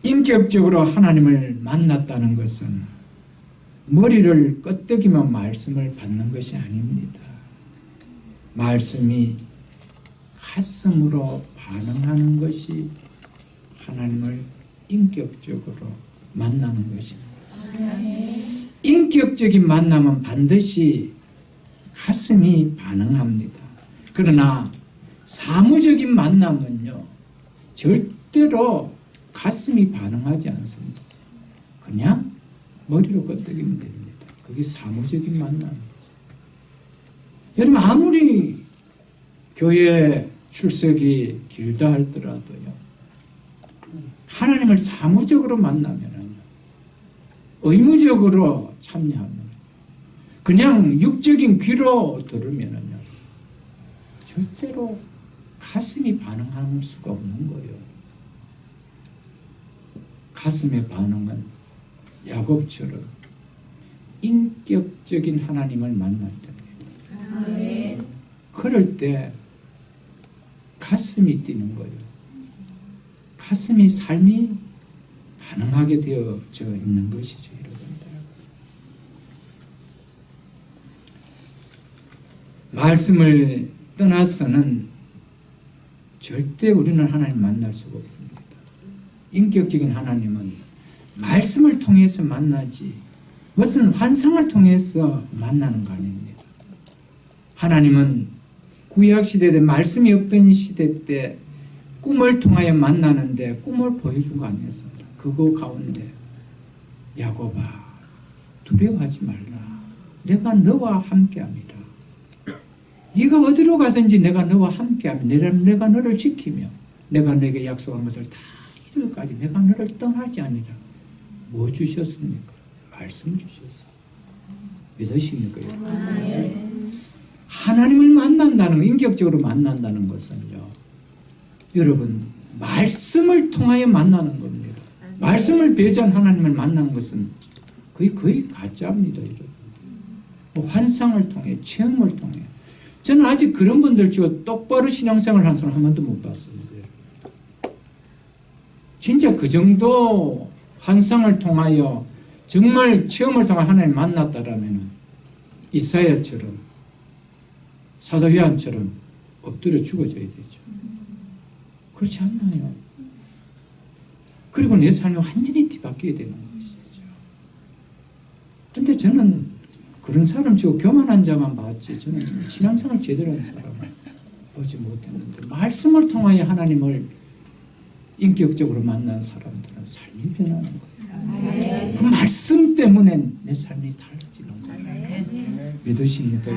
A: 인격적으로 하나님을 만났다는 것은 머리를 끄덕이며 말씀을 받는 것이 아닙니다. 말씀이 가슴으로 반응하는 것이 하나님을 인격적으로 만나는 것입니다. 인격적인 만남은 반드시 가슴이 반응합니다. 그러나 사무적인 만남은요, 절대로 가슴이 반응하지 않습니다. 그냥 머리로 끄덕이면 됩니다. 그게 사무적인 만남이죠. 여러분, 아무리 교회 출석이 길다 할더라도요, 하나님을 사무적으로 만나면 의무적으로 참여하면 그냥 육적인 귀로 들으면요, 절대로 가슴이 반응할 수가 없는 거예요. 가슴의 반응은 야곱처럼 인격적인 하나님을 만날 때입니다. 아멘. 그럴 때 가슴이 뛰는 거예요. 가슴이 삶이 반응하게 되어져 있는 것이죠, 여러분들. 말씀을 떠나서는 절대 우리는 하나님 만날 수가 없습니다. 인격적인 하나님은 말씀을 통해서 만나지 무슨 환상을 통해서 만나는 거 아닙니다. 하나님은 구약시대 때 말씀이 없던 시대 때 꿈을 통하여 만나는데 꿈을 보여준 거 아니었습니다. 그거 가운데 야곱아 두려워하지 말라. 내가 너와 함께합니다. 네가 어디로 가든지 내가 너와 함께합니다. 내가 너를 지키며 내가 너에게 약속한 것을 다 이룰까지 내가 너를 떠나지 아니라. 뭐 주셨습니까? 말씀 주셨어요. 믿으십니까? 하나님을 만난다는 거, 인격적으로 만난다는 것은요, 여러분 말씀을 통하여 만나는 겁니다. 말씀을 배제한 하나님을 만나는 것은 거의 가짜입니다. 여러분. 뭐 환상을 통해, 체험을 통해. 저는 아직 그런 분들 치고 똑바로 신앙생활을 한 사람 한 번도 못 봤습니다. 진짜 그 정도 환상을 통하여 정말 체험을 통해 하나님 만났다라면 이사야처럼 사도 요한처럼 엎드려 죽어져야 되죠. 그렇지 않나요? 그리고 내 삶이 완전히 뒤바뀌게 되는 것이죠. 근데 저는 그런 사람 치고 교만한 자만 봤지 저는 신앙생활 제대로 한 사람을 보지 못했는데 말씀을 통하여 하나님을 인격적으로 만난 사람들은 삶이 변하는 거예요. 그 말씀 때문에 내 삶이 달라지는 거예요. 믿으십니까?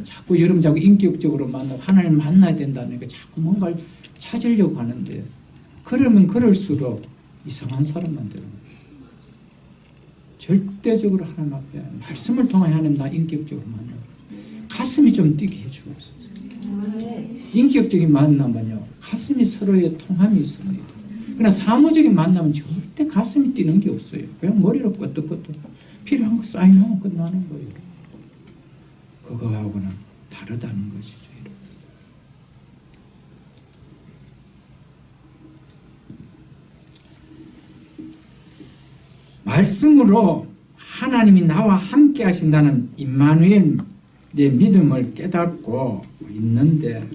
A: 자꾸 여러분 자꾸 인격적으로 만나고 하나님 만나야 된다니까 자꾸 뭔가를 찾으려고 하는데 그러면 그럴수록 이상한 사람만 되는 거예요. 절대적으로 하나님 앞에 말씀을 통해 하나님 나 인격적으로 만나고 가슴이 좀 뛰게 해주옵소서. 인격적인 만남은요 가슴이 서로의 통함이 있습니다. 그러나 사무적인 만남은 절대 가슴이 뛰는 게 없어요. 그냥 머리로 끄덕끄덕 필요한 거 쌓여놓으면 끝나는 거예요. 그거하고는 다르다는 것이죠. 말씀으로 하나님이 나와 함께 하신다는 임마누엘의 믿음을 깨닫고 있는데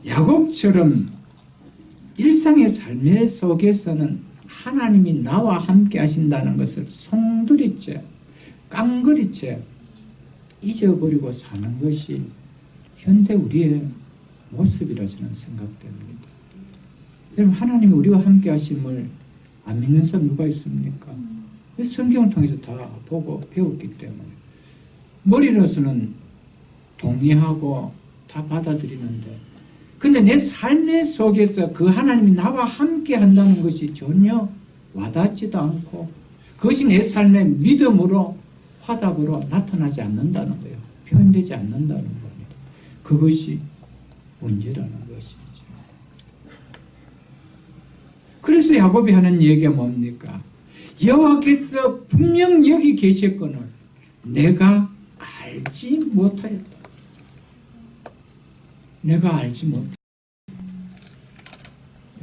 A: 야곱처럼 일상의 삶의 속에서는 하나님이 나와 함께 하신다는 것을 송두리째 깡그리째 잊어버리고 사는 것이 현대 우리의 모습이라 저는 생각됩니다. 여러분 하나님이 우리와 함께 하심을 안 믿는 사람 누가 있습니까? 성경을 통해서 다 보고 배웠기 때문에 머리로서는 동의하고 다 받아들이는데 근데 내 삶의 속에서 그 하나님이 나와 함께 한다는 것이 전혀 와닿지도 않고 그것이 내 삶의 믿음으로 화답으로 나타나지 않는다는 거예요. 표현되지 않는다는 겁니다. 그것이 문제라는 것이죠. 그래서 야곱이 하는 얘기가 뭡니까? 여호와께서 분명 여기 계셨거늘 내가 알지 못하였다. 내가 알지 못했다.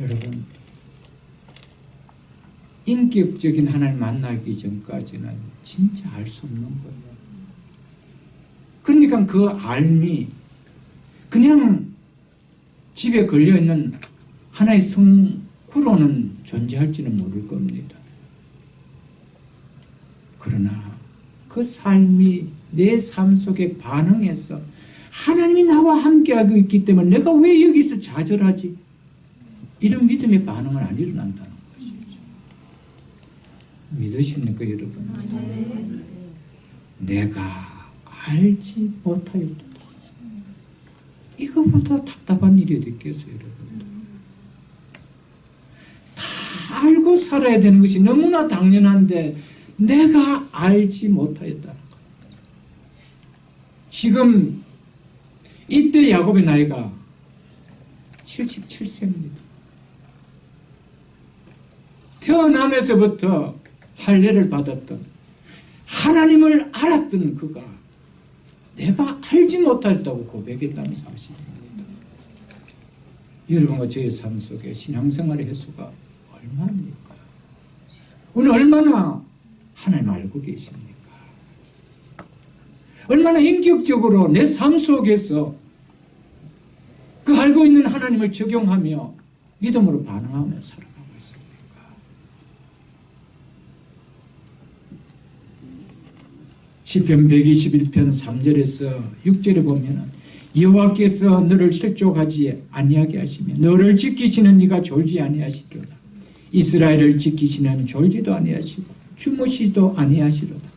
A: 여러분 인격적인 하나님 만나기 전까지는 진짜 알 수 없는 거예요. 그러니까 그 알미 그냥 집에 걸려있는 하나의 성구로는 존재할지는 모를 겁니다. 그러나 그 삶이 내 삶 속에 반응해서 하나님이 나와 함께하고 있기 때문에 내가 왜 여기서 좌절하지? 이런 믿음의 반응은 안 일어난다는 것이죠. 믿으십니까 여러분? 내가 알지 못하였다. 이거보다 답답한 일이 어딨겠어요 여러분들. 다 알고 살아야 되는 것이 너무나 당연한데 내가 알지 못하였다는 거예요. 지금 이때 야곱의 나이가 77세입니다. 태어나면서부터 할례를 받았던 하나님을 알았던 그가 내가 알지 못했다고 고백했다는 사실입니다. 여러분과 저의 삶 속에 신앙생활의 횟수가 얼마입니까? 오늘 얼마나 하나님 알고 계십니까? 얼마나 인격적으로 내 삶 속에서 그 알고 있는 하나님을 적용하며 믿음으로 반응하며 살아가고 있습니까? 시편 121편 3절에서 6절에 보면 여호와께서 너를 실족하지 아니하게 하시며 너를 지키시는 이가 졸지 아니하시리로다. 이스라엘을 지키시는 졸지도 아니하시고 주무시도 아니하시리로다.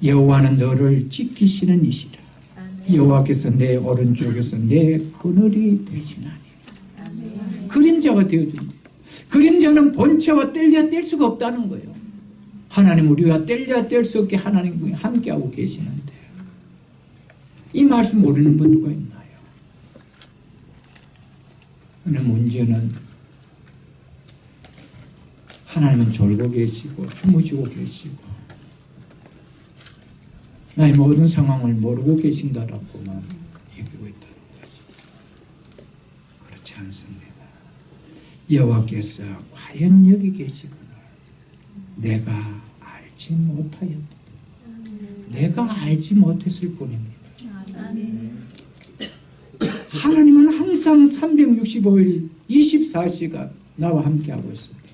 A: 여호와는 너를 지키시는 이시라. 여호와께서 내 오른쪽에서 내 그늘이 되시나니. 그림자가 되어준다. 그림자는 본체와 뗄래야 뗄 수가 없다는 거예요. 하나님 우리와 뗄래야 뗄 수 없게 하나님과 함께하고 계시는데 이 말씀 모르는 분 누가 있나요? 근데 문제는 하나님은 졸고 계시고 주무시고 계시고 나의 모든 상황을 모르고 계신다라고만 얘기하고 있다는 것이 그렇지 않습니다. 여호와께서 과연 여기 계시거늘 내가 알지 못하였다. 내가 알지 못했을 뿐입니다. 하나님은 항상 365일 24시간 나와 함께하고 있습니다.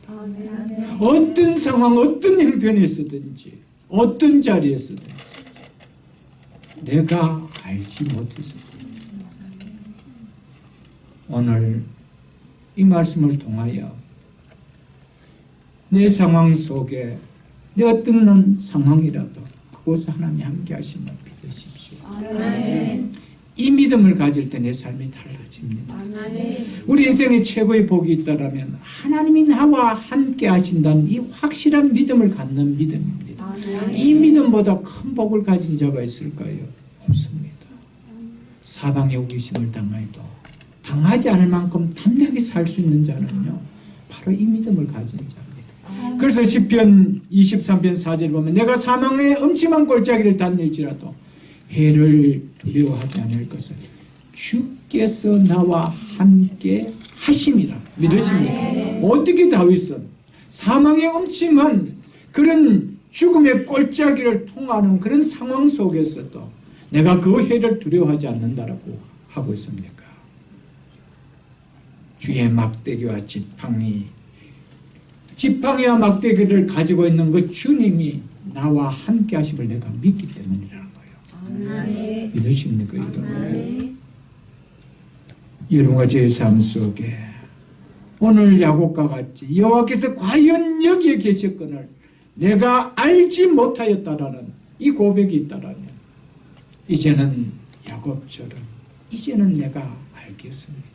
A: 어떤 상황, 어떤 형편에 있었든지 어떤 자리에 있었든지 내가 알지 못했을 뿐입니다. 오늘 이 말씀을 통하여 내 상황 속에 내 어떤 상황이라도 그곳에 하나님이 함께 하심을 믿으십시오. 이 믿음을 가질 때 내 삶이 달라집니다. 우리 인생에 최고의 복이 있다면 하나님이 나와 함께 하신다는 이 확실한 믿음을 갖는 믿음입니다. 이 믿음보다 큰 복을 가진 자가 있을까요? 없습니다. 사방에 우기심을 당해도 당하지 않을 만큼 담대하게 살 수 있는 자는요 바로 이 믿음을 가진 자입니다. 그래서 시편 23편 4절 보면 내가 사망의 음침한 골짜기를 다닐지라도 해를 두려워하지 않을 것을 주께서 나와 함께 하심이라 믿으십니까? 어떻게 다윗은 사망의 음침한 그런 죽음의 골짜기를 통하는 그런 상황 속에서도 내가 그 해를 두려워하지 않는다라고 하고 있습니까? 주의 막대기와 지팡이와 막대기를 가지고 있는 그 주님이 나와 함께 하심을 내가 믿기 때문이라는 거예요. 믿으십니까? 여러분? 여러분과 제 삶 속에 오늘 야곱과 같이 여호와께서 과연 여기에 계셨거늘 내가 알지 못하였다라는 이 고백이 있다라면 이제는 야곱처럼 이제는 내가 알겠습니다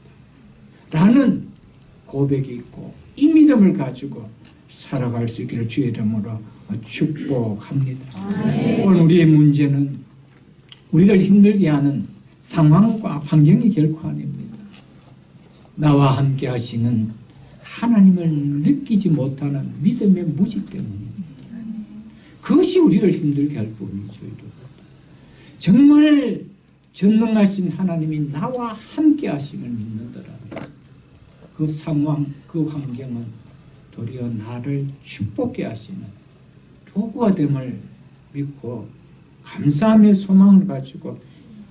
A: 라는 고백이 있고 이 믿음을 가지고 살아갈 수 있기를 주의 이름으로 축복합니다. 오늘 우리의 문제는 우리를 힘들게 하는 상황과 환경이 결코 아닙니다. 나와 함께 하시는 하나님을 느끼지 못하는 믿음의 무지 때문입니다. 그것이 우리를 힘들게 할 뿐이죠. 정말 전능하신 하나님이 나와 함께 하심을 믿는다라면 그 상황, 그 환경은 도리어 나를 축복해 하시는 도구가 됨을 믿고 감사함의 소망을 가지고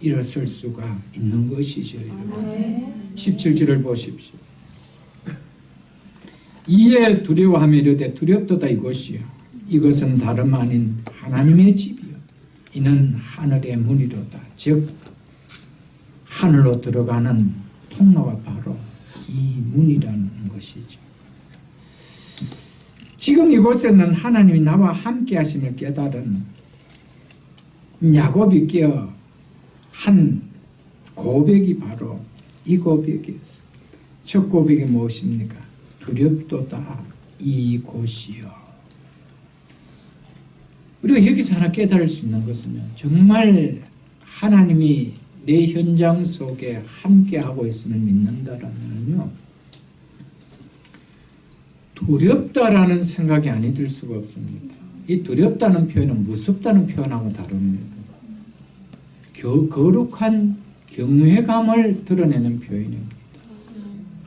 A: 일어설 수가 있는 것이죠. 17절을 보십시오. 이에 두려워하며 이르되 두렵도다 이것이요 이것은 다름 아닌 하나님의 집이요 이는 하늘의 문이로다. 즉 하늘로 들어가는 통로가 바로 이 문이라는 것이죠. 지금 이곳에는 하나님이 나와 함께 하심을 깨달은 야곱이 깨어 한 고백이 바로 이 고백이었습니다. 첫 고백이 무엇입니까? 두렵도다 이곳이요. 우리가 여기서 하나 깨달을 수 있는 것은요, 정말 하나님이 내 현장 속에 함께하고 있음을 믿는다라면요, 두렵다라는 생각이 아니 들 수가 없습니다. 이 두렵다는 표현은 무섭다는 표현하고 다릅니다. 거룩한 경외감을 드러내는 표현입니다.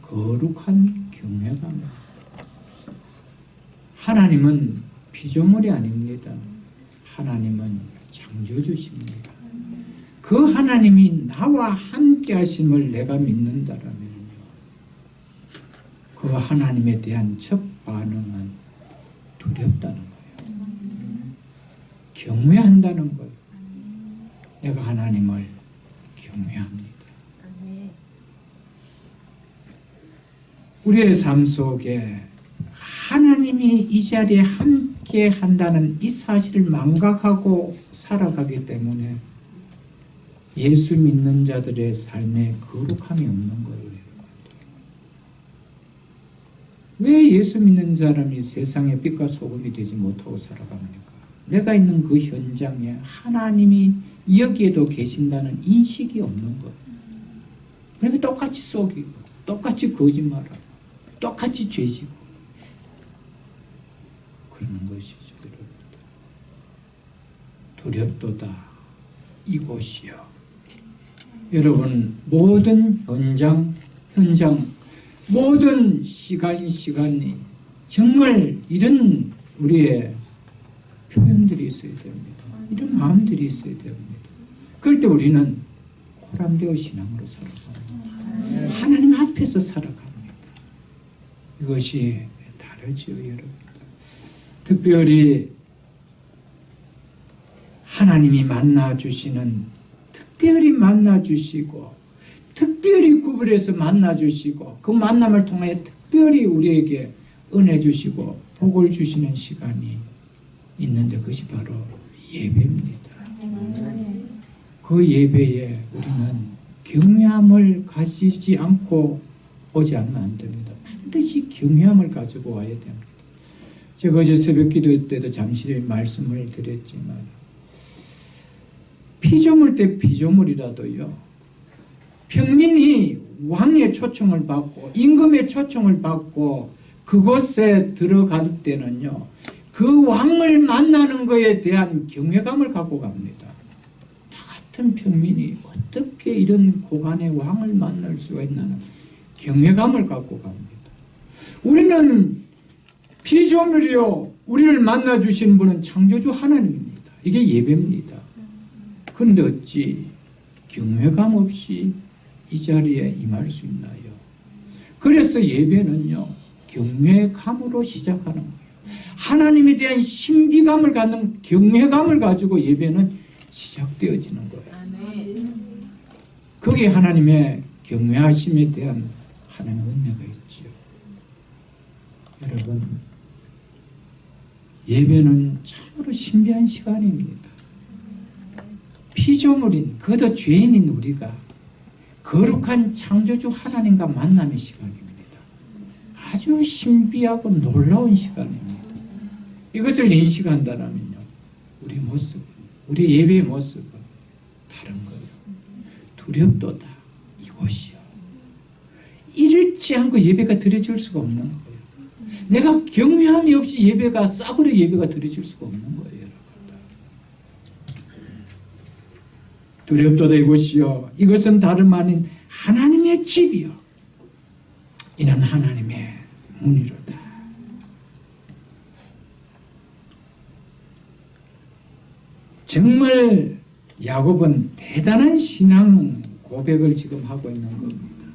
A: 거룩한 경외감. 하나님은 피조물이 아닙니다. 하나님은 창조주십니다. 그 하나님이 나와 함께 하심을 내가 믿는다라면요, 그 하나님에 대한 첫 반응은 두렵다는 거예요. 경외한다는 거예요. 내가 하나님을 경외합니다. 우리의 삶 속에 하나님이 이 자리에 함께 한다는 이 사실을 망각하고 살아가기 때문에 예수 믿는 자들의 삶에 거룩함이 없는 거예요. 왜 예수 믿는 사람이 세상의 빛과 소금이 되지 못하고 살아갑니까? 내가 있는 그 현장에 하나님이 여기에도 계신다는 인식이 없는 거예요. 그러니까 똑같이 속이고 똑같이 거짓말하고 똑같이 죄지고 그러는 것이죠. 두렵도다 이곳이요. 여러분, 모든 현장 모든 시간이 정말 이런 우리의 표현들이 있어야 됩니다. 이런 마음들이 있어야 됩니다. 그럴 때 우리는 호람되어 신앙으로 살아갑니다. 하나님 앞에서 살아갑니다. 이것이 다르죠, 여러분. 특별히 하나님이 만나주시는, 특별히 만나주시고 특별히 구별해서 만나주시고 그 만남을 통해 특별히 우리에게 은혜 주시고 복을 주시는 시간이 있는데 그것이 바로 예배입니다. 그 예배에 우리는 경외함을 가지지 않고 오지 않으면 안 됩니다. 반드시 경외함을 가지고 와야 됩니다. 제가 어제 새벽 기도 때도 잠시 말씀을 드렸지만 피조물 때 피조물이라도요, 평민이 왕의 초청을 받고 임금의 초청을 받고 그곳에 들어갈 때는요, 그 왕을 만나는 것에 대한 경외감을 갖고 갑니다. 나 같은 평민이 어떻게 이런 고관의 왕을 만날 수가 있나는 경외감을 갖고 갑니다. 우리는 피조물이요, 우리를 만나주신 분은 창조주 하나님입니다. 이게 예배입니다. 그런데 어찌 경외감 없이 이 자리에 임할 수 있나요? 그래서 예배는요, 경외감으로 시작하는 거예요. 하나님에 대한 신비감을 갖는 경외감을 가지고 예배는 시작되어지는 거예요. 거기에 하나님의 경외하심에 대한 하나님의 은혜가 있죠. 여러분, 예배는 참으로 신비한 시간입니다. 피조물인, 그것도 죄인인 우리가 거룩한 창조주 하나님과 만남의 시간입니다. 아주 신비하고 놀라운 시간입니다. 이것을 인식한다면요, 우리 모습, 우리 예배의 모습은 다른 거예요. 두렵도다 이곳이요. 이렇지 않고 예배가 드려질 수가 없는 거예요. 내가 경외함이 없이 예배가, 싸구려 예배가 드려질 수가 없는 거예요. 두렵도다 이곳이요. 이것은 다름 아닌 하나님의 집이요. 이는 하나님의 문이로다. 정말 야곱은 대단한 신앙 고백을 지금 하고 있는 겁니다.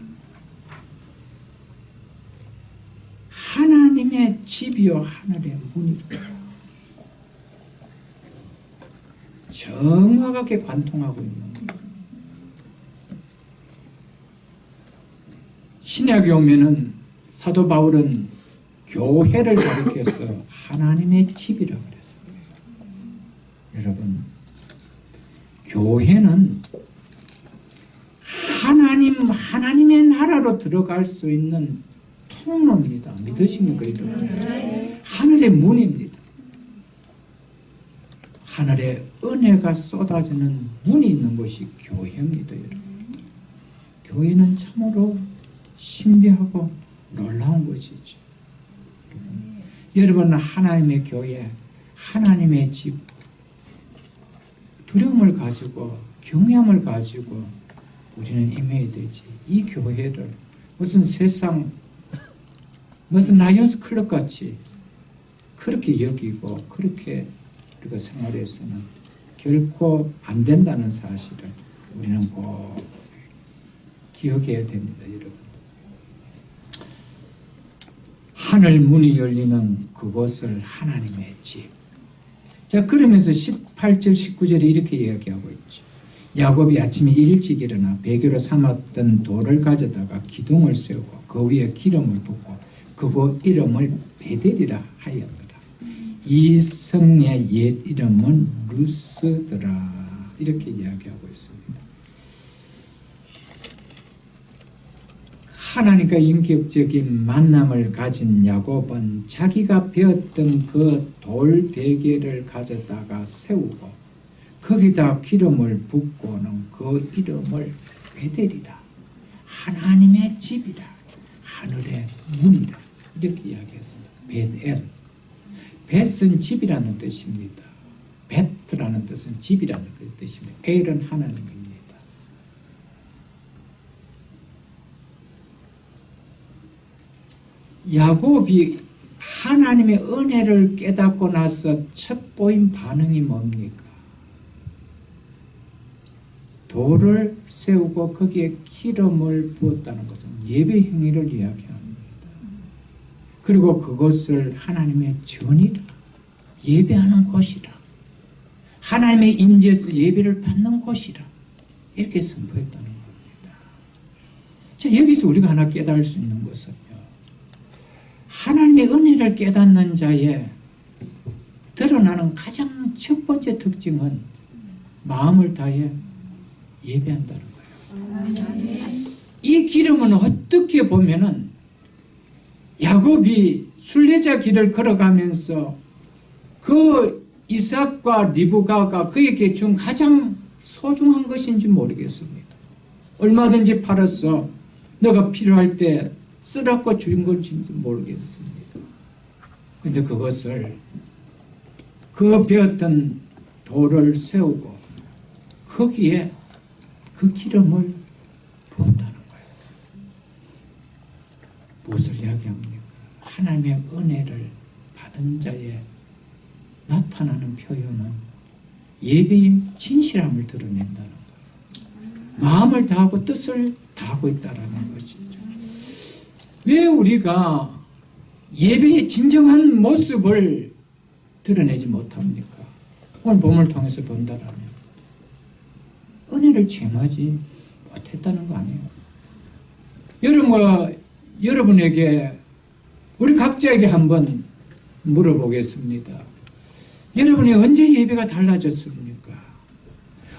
A: 하나님의 집이요, 하늘의 문이로다. 정확하게 관통하고 있는 거예요. 신약에 오면은 사도 바울은 교회를 가리켜서 하나님의 집이라고 그랬어요. 여러분, 교회는 하나님의 나라로 들어갈 수 있는 통로입니다. 믿으십니까? 하늘의 문입니다. 하늘의 은혜가 쏟아지는 문이 있는 것이 교회입니다. 여러분. 교회는 참으로 신비하고 놀라운 것이죠. 여러분은 하나님의 교회, 하나님의 집, 두려움을 가지고 경외함을 가지고 우리는 임해야 되지. 이 교회를 무슨 세상, 무슨 라이온스 클럽 같이 그렇게 여기고 그렇게 우리가 생활해서는 결코 안 된다는 사실을 우리는 꼭 기억해야 됩니다, 여러분. 하늘 문이 열리는 그곳을 하나님의 집. 자, 그러면서 18절, 19절에 이렇게 이야기하고 있죠. 야곱이 아침에 일찍 일어나 베개로 삼았던 돌을 가져다가 기둥을 세우고 그 위에 기름을 붓고 그곳 이름을 베델이라 하였더라. 이 성의 옛 이름은 루스더라. 이렇게 이야기하고 있습니다. 하나님과 인격적인 만남을 가진 야곱은 자기가 배웠던 그 돌 베개를 가져다가 세우고 거기다 기름을 붓고는 그 이름을 베델이라, 하나님의 집이라, 하늘의 문이라 이렇게 이야기했습니다. 베델. 벳은 집이라는 뜻입니다. 베트라는 뜻은 집이라는 뜻입니다. 엘은 하나님입니다. 야곱이 하나님의 은혜를 깨닫고 나서 첫 보인 반응이 뭡니까? 돌을 세우고 거기에 기름을 부었다는 것은 예배 행위를 이야기합니다. 그리고 그것을 하나님의 전이라, 예배하는 곳이라, 하나님의 임재에서 예배를 받는 곳이라 이렇게 선포했다는 겁니다. 자, 여기서 우리가 하나 깨달을 수 있는 것은요, 하나님의 은혜를 깨닫는 자의 드러나는 가장 첫 번째 특징은 마음을 다해 예배한다는 거예요. 이 기름은 어떻게 보면은 야곱이 순례자 길을 걸어가면서 그 이삭과 리브가가 그에게 준 가장 소중한 것인지 모르겠습니다. 얼마든지 팔아서 너가 필요할 때 쓰라고 준 건지 모르겠습니다. 그런데 그것을 그 배웠던 돌을 세우고 거기에 그 기름을 부었다는 거예요. 무엇을 이야기합니까? 하나님의 은혜를 받은 자의 나타나는 표현은 예배의 진실함을 드러낸다는 거예요. 마음을 다하고 뜻을 다하고 있다는 거죠. 왜 우리가 예배의 진정한 모습을 드러내지 못합니까? 오늘 본문을 통해서 본다라면 은혜를 체험하지 못했다는 거 아니에요? 여러분에게 우리 각자에게 한번 물어보겠습니다. 여러분이 언제 예배가 달라졌습니까?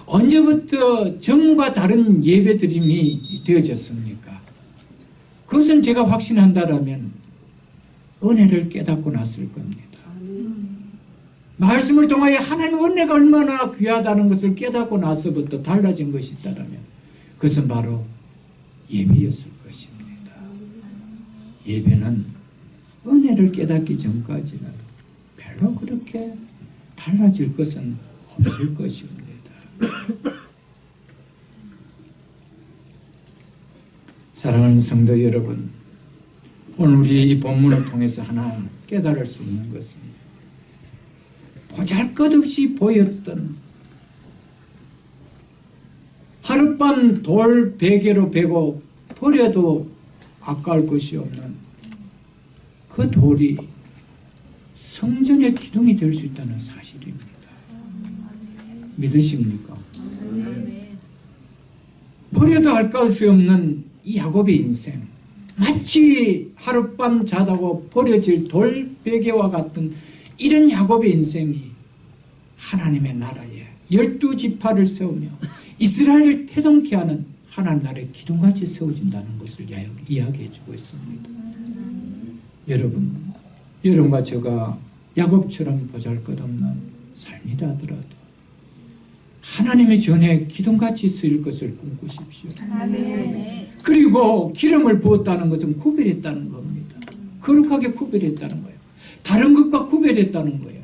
A: 언제부터 전과 다른 예배드림이 되어졌습니까? 그것은 제가 확신한다라면 은혜를 깨닫고 났을 겁니다. 말씀을 통하여 하나님의 은혜가 얼마나 귀하다는 것을 깨닫고 나서부터 달라진 것이 있다면 그것은 바로 예배였을 것입니다. 예배는 은혜를 깨닫기 전까지는 별로 그렇게 달라질 것은 없을 것입니다. 사랑하는 성도 여러분, 오늘 우리 이 본문을 통해서 하나 깨달을 수 있는 것은 보잘것없이 보였던 하룻밤 돌 베개로 베고 버려도 아까울 것이 없는 그 돌이 성전의 기둥이 될 수 있다는 사실입니다. 믿으십니까? 버려도 아까울 수 없는 이 야곱의 인생, 마치 하룻밤 자다고 버려질 돌 베개와 같은 이런 야곱의 인생이 하나님의 나라에 12지파를 세우며 이스라엘을 태동케 하는 하나님 나라의 기둥같이 세워진다는 것을 이야기해주고 있습니다. 여러분과 제가 야곱처럼 보잘것없는 삶이라 하더라도 하나님의 전에 기둥같이 쓰일 것을 꿈꾸십시오. 아멘. 그리고 기름을 부었다는 것은 구별했다는 겁니다. 거룩하게 구별했다는 거예요. 다른 것과 구별했다는 거예요.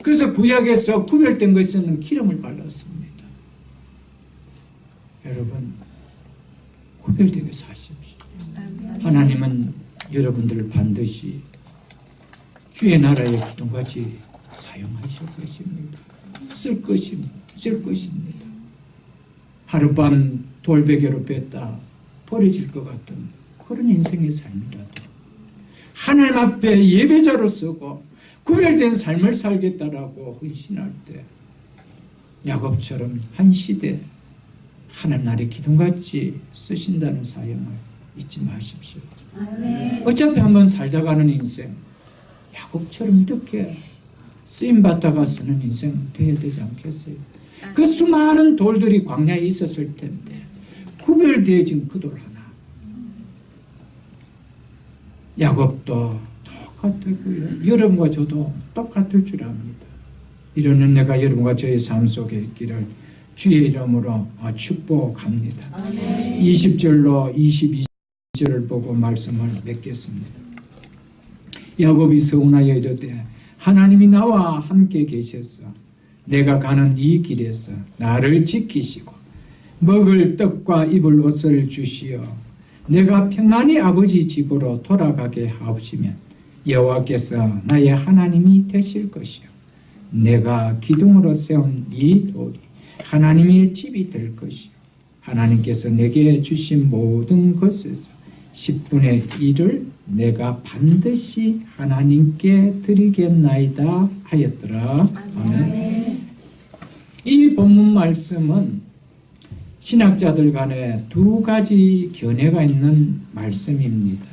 A: 그래서 구약에서 구별된 것에는 기름을 발랐습니다. 여러분, 구별되게 사십시오. 하나님은 여러분들을 반드시 주의 나라의 기둥같이 사용하실 것입니다. 쓸 것입니다. 하룻밤 돌베개로 뺐다 버려질 것 같은 그런 인생의 삶이라도 하나님 앞에 예배자로 서고 구별된 삶을 살겠다라고 헌신할 때 야곱처럼 한 시대 하나님 나라의 기둥같이 쓰신다는 사역을 잊지 마십시오. 어차피 한번 살다 가는 인생 야곱처럼 이렇게 쓰임받다가 쓰는 인생 되어야 되지 않겠어요? 그 수많은 돌들이 광야에 있었을 텐데 구별되어진 그 돌 하나 야곱도 똑같고요. 여러분과 저도 똑같을 줄 압니다. 이런 은혜가 여러분과 저의 삶 속에 있기를 주의 이름으로 축복합니다. 20절로 22절을 보고 말씀을 맺겠습니다. 야곱이 서운하여 이르되 하나님이 나와 함께 계셔서 내가 가는 이 길에서 나를 지키시고 먹을 떡과 입을 옷을 주시어 내가 평안히 아버지 집으로 돌아가게 하옵시면 여호와께서 나의 하나님이 되실 것이요 내가 기둥으로 세운 이 돌이 하나님의 집이 될 것이요 하나님께서 내게 주신 모든 것에서 10분의 1을 내가 반드시 하나님께 드리겠나이다 하였더라. 아멘. 이 본문 말씀은 신학자들 간에 두 가지 견해가 있는 말씀입니다.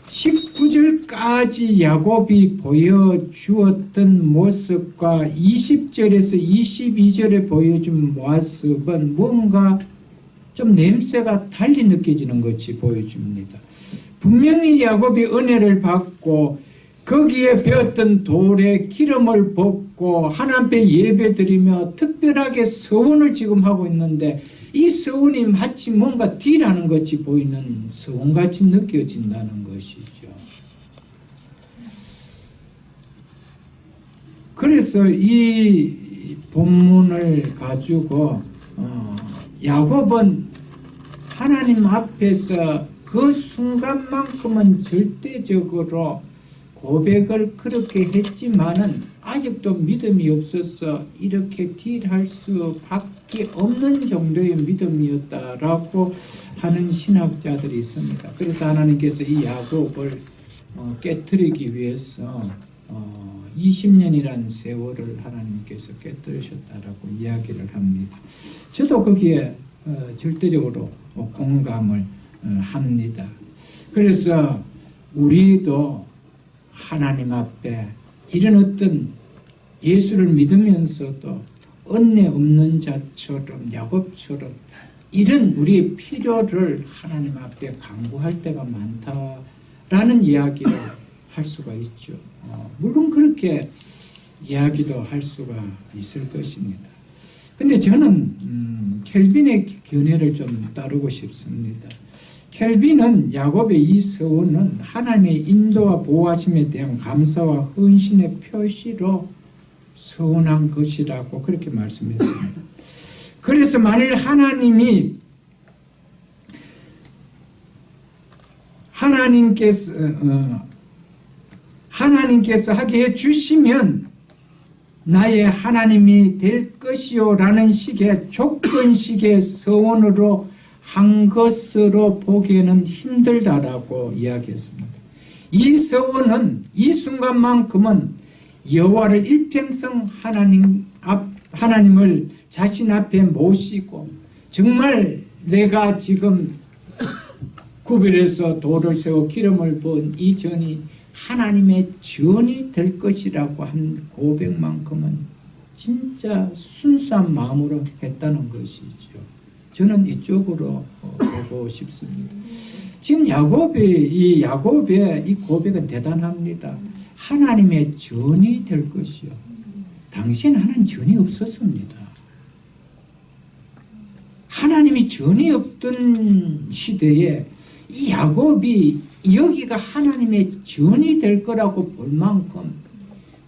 A: 19절까지 야곱이 보여주었던 모습과 20절에서 22절에 보여준 모습은 뭔가 좀 냄새가 달리 느껴지는 것이 보여줍니다. 분명히 야곱이 은혜를 받고 거기에 배었던 돌에 기름을 붓고 하나님 앞에 예배드리며 특별하게 서원을 지금 하고 있는데 이 서원이 마치 뭔가 딜하는 것이 보이는 서원같이 느껴진다는 것이죠. 그래서 이 본문을 가지고 야곱은 하나님 앞에서 그 순간만큼은 절대적으로 고백을 그렇게 했지만은 아직도 믿음이 없어서 이렇게 딜할 수밖에 없는 정도의 믿음이었다라고 하는 신학자들이 있습니다. 그래서 하나님께서 이 야곱을 깨뜨리기 위해서 20년이라는 세월을 하나님께서 깨뜨리셨다라고 이야기를 합니다. 저도 거기에 절대적으로 공감을 합니다. 그래서 우리도 하나님 앞에 이런 어떤 예수를 믿으면서도 은혜 없는 자처럼 야곱처럼 이런 우리의 필요를 하나님 앞에 간구할 때가 많다라는 이야기를 할 수가 있죠. 물론 그렇게 이야기도 할 수가 있을 것입니다. 근데 저는 켈빈의 견해를 좀 따르고 싶습니다. 켈빈은 야곱의 이 서원은 하나님의 인도와 보호하심에 대한 감사와 헌신의 표시로 서원한 것이라고 그렇게 말씀했습니다. 그래서 만일 하나님께서 하게 해주시면 나의 하나님이 될 것이요 라는 식의 조건식의 서원으로 한 것으로 보기에는 힘들다라고 이야기했습니다. 이 서원은 이 순간만큼은 여호와를 일평생 하나님을 자신 앞에 모시고 정말 내가 지금 구별해서 돌을 세워 기름을 부은 이 전이 하나님의 전이 될 것이라고 한 고백만큼은 진짜 순수한 마음으로 했다는 것이죠. 저는 이쪽으로 보고 싶습니다. 지금 야곱의 이 고백은 대단합니다. 하나님의 전이 될 것이요. 당시에는 하나님 전이 없었습니다. 하나님이 전이 없던 시대에 이 야곱이 여기가 하나님의 전이 될 거라고 볼 만큼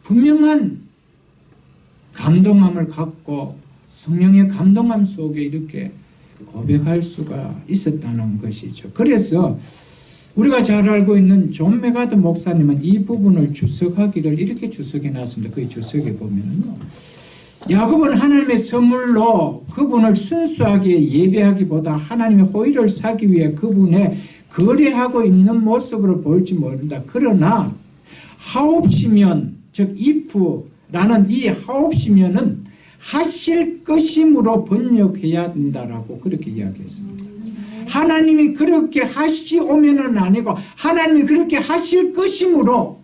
A: 분명한 감동함을 갖고 성령의 감동함 속에 이렇게 고백할 수가 있었다는 것이죠. 그래서 우리가 잘 알고 있는 존 메가드 목사님은 이 부분을 주석하기를 이렇게 주석해 놨습니다. 그 주석에 보면요. 야곱은 하나님의 선물로 그분을 순수하게 예배하기보다 하나님의 호의를 사기 위해 그분의 거래하고 있는 모습으로 보일지 모른다. 그러나 하옵시면, 즉 if라는 이 하옵시면은 하실 것임으로 번역해야 된다라고 그렇게 이야기했습니다. 하나님이 그렇게 하시오면은 아니고 하나님이 그렇게 하실 것임으로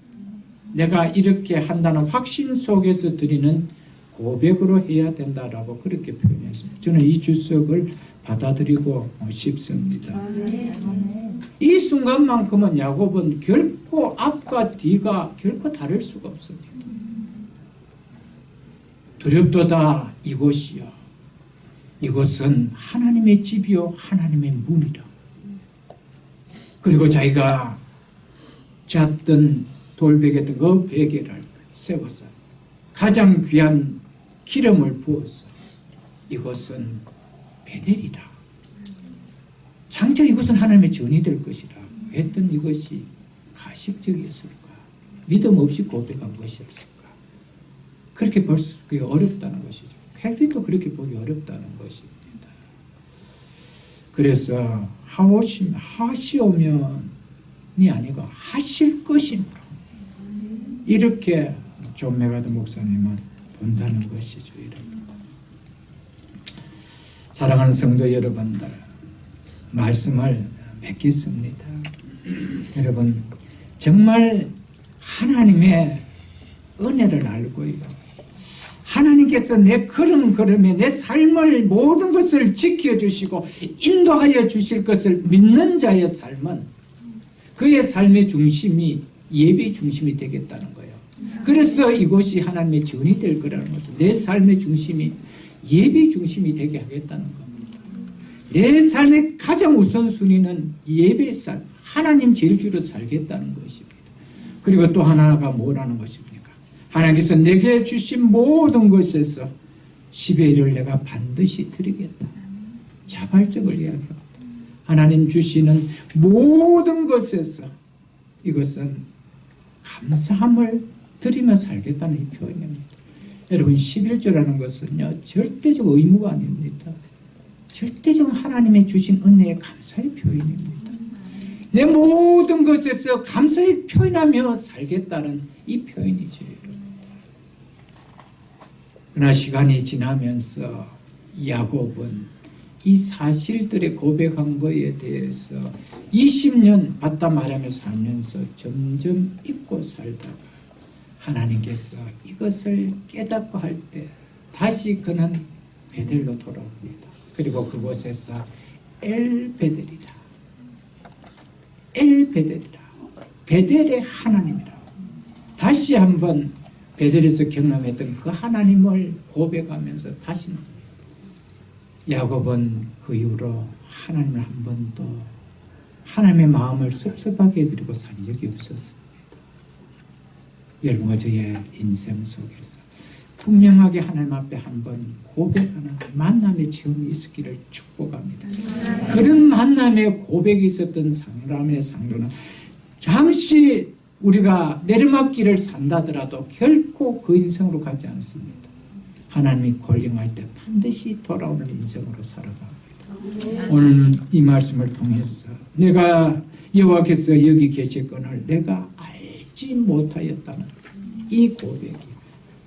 A: 내가 이렇게 한다는 확신 속에서 드리는 고백으로 해야 된다라고 그렇게 표현했습니다. 저는 이 주석을 받아들이고 싶습니다. 이 순간만큼은 야곱은 결코 앞과 뒤가 결코 다를 수가 없습니다. 두렵도다 이곳이요. 이곳은 하나님의 집이요 하나님의 문이라. 그리고 자기가 잤던 돌베개던 그 베개를 세워서 가장 귀한 기름을 부어서 이것은 베델이다. 장차 이것은 하나님의 전이 될 것이라 했던 이것이 가식적이었을까? 믿음 없이 고백한 것이었을까? 그렇게 볼 수 어렵다는 것이죠. 캘빈도 그렇게 보기 어렵다는 것입니다. 그래서 하시오면이 아니고 하실 것이므로 이렇게 존 메가드 목사님은 본다는 것이죠. 사랑하는 성도 여러분들, 말씀을 맺겠습니다. 여러분, 정말 하나님의 은혜를 알고요. 하나님께서 내 걸음걸음에 내 삶을 모든 것을 지켜주시고 인도하여 주실 것을 믿는 자의 삶은 그의 삶의 중심이 예배 중심이 되겠다는 거예요. 그래서 이것이 하나님의 전이 될 거라는 것은 내 삶의 중심이 예배 중심이 되게 하겠다는 겁니다. 내 삶의 가장 우선순위는 예배의 삶, 하나님 제일주로 살겠다는 것입니다. 그리고 또 하나가 뭐라는 것입니까? 하나님께서 내게 주신 모든 것에서 10의 1을 내가 반드시 드리겠다. 자발적을 이야기합니다. 하나님 주시는 모든 것에서 이것은 감사함을 드리며 살겠다는 이 표현입니다. 여러분, 11조라는 것은요, 절대적 의무가 아닙니다. 절대적 하나님의 주신 은혜의 감사의 표현입니다. 내 모든 것에서 감사의 표현하며 살겠다는 이 표현이죠. 그러나 시간이 지나면서 야곱은 이 사실들의 고백한 것에 대해서 20년 바다 말하며 살면서 점점 잊고 살다가 하나님께서 이것을 깨닫고 할 때 다시 그는 베델로 돌아옵니다. 그리고 그곳에서 엘베델이라, 엘베델이라, 베델의 하나님이라 다시 한번 베델에서 경험했던 그 하나님을 고백하면서 다시는 야곱은 그 이후로 하나님을 한 번도 하나님의 마음을 섭섭하게 해드리고 산 적이 없었습니다. 여러분과 저의 인생 속에서 분명하게 하나님 앞에 한번 고백하는 만남의 체험이 있었기를 축복합니다. 그런 만남의 고백이 있었던 사람의 상도는 잠시 우리가 내리막길을 산다더라도 결코 그 인생으로 가지 않습니다. 하나님이 콜링할 때 반드시 돌아오는 인생으로 살아갑니다. 오늘 이 말씀을 통해서 내가 여호와께서 여기 계시거늘 내가 알지 못하였다는 이 고백이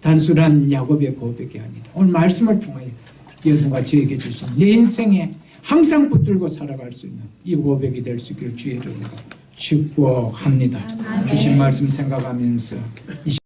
A: 단순한 야곱의 고백이 아니다. 오늘 말씀을 통하여 여러분과 저에게 주신 내 인생에 항상 붙들고 살아갈 수 있는 이 고백이 될 수 있기를 주의 이름으로 축복합니다. 주신 말씀 생각하면서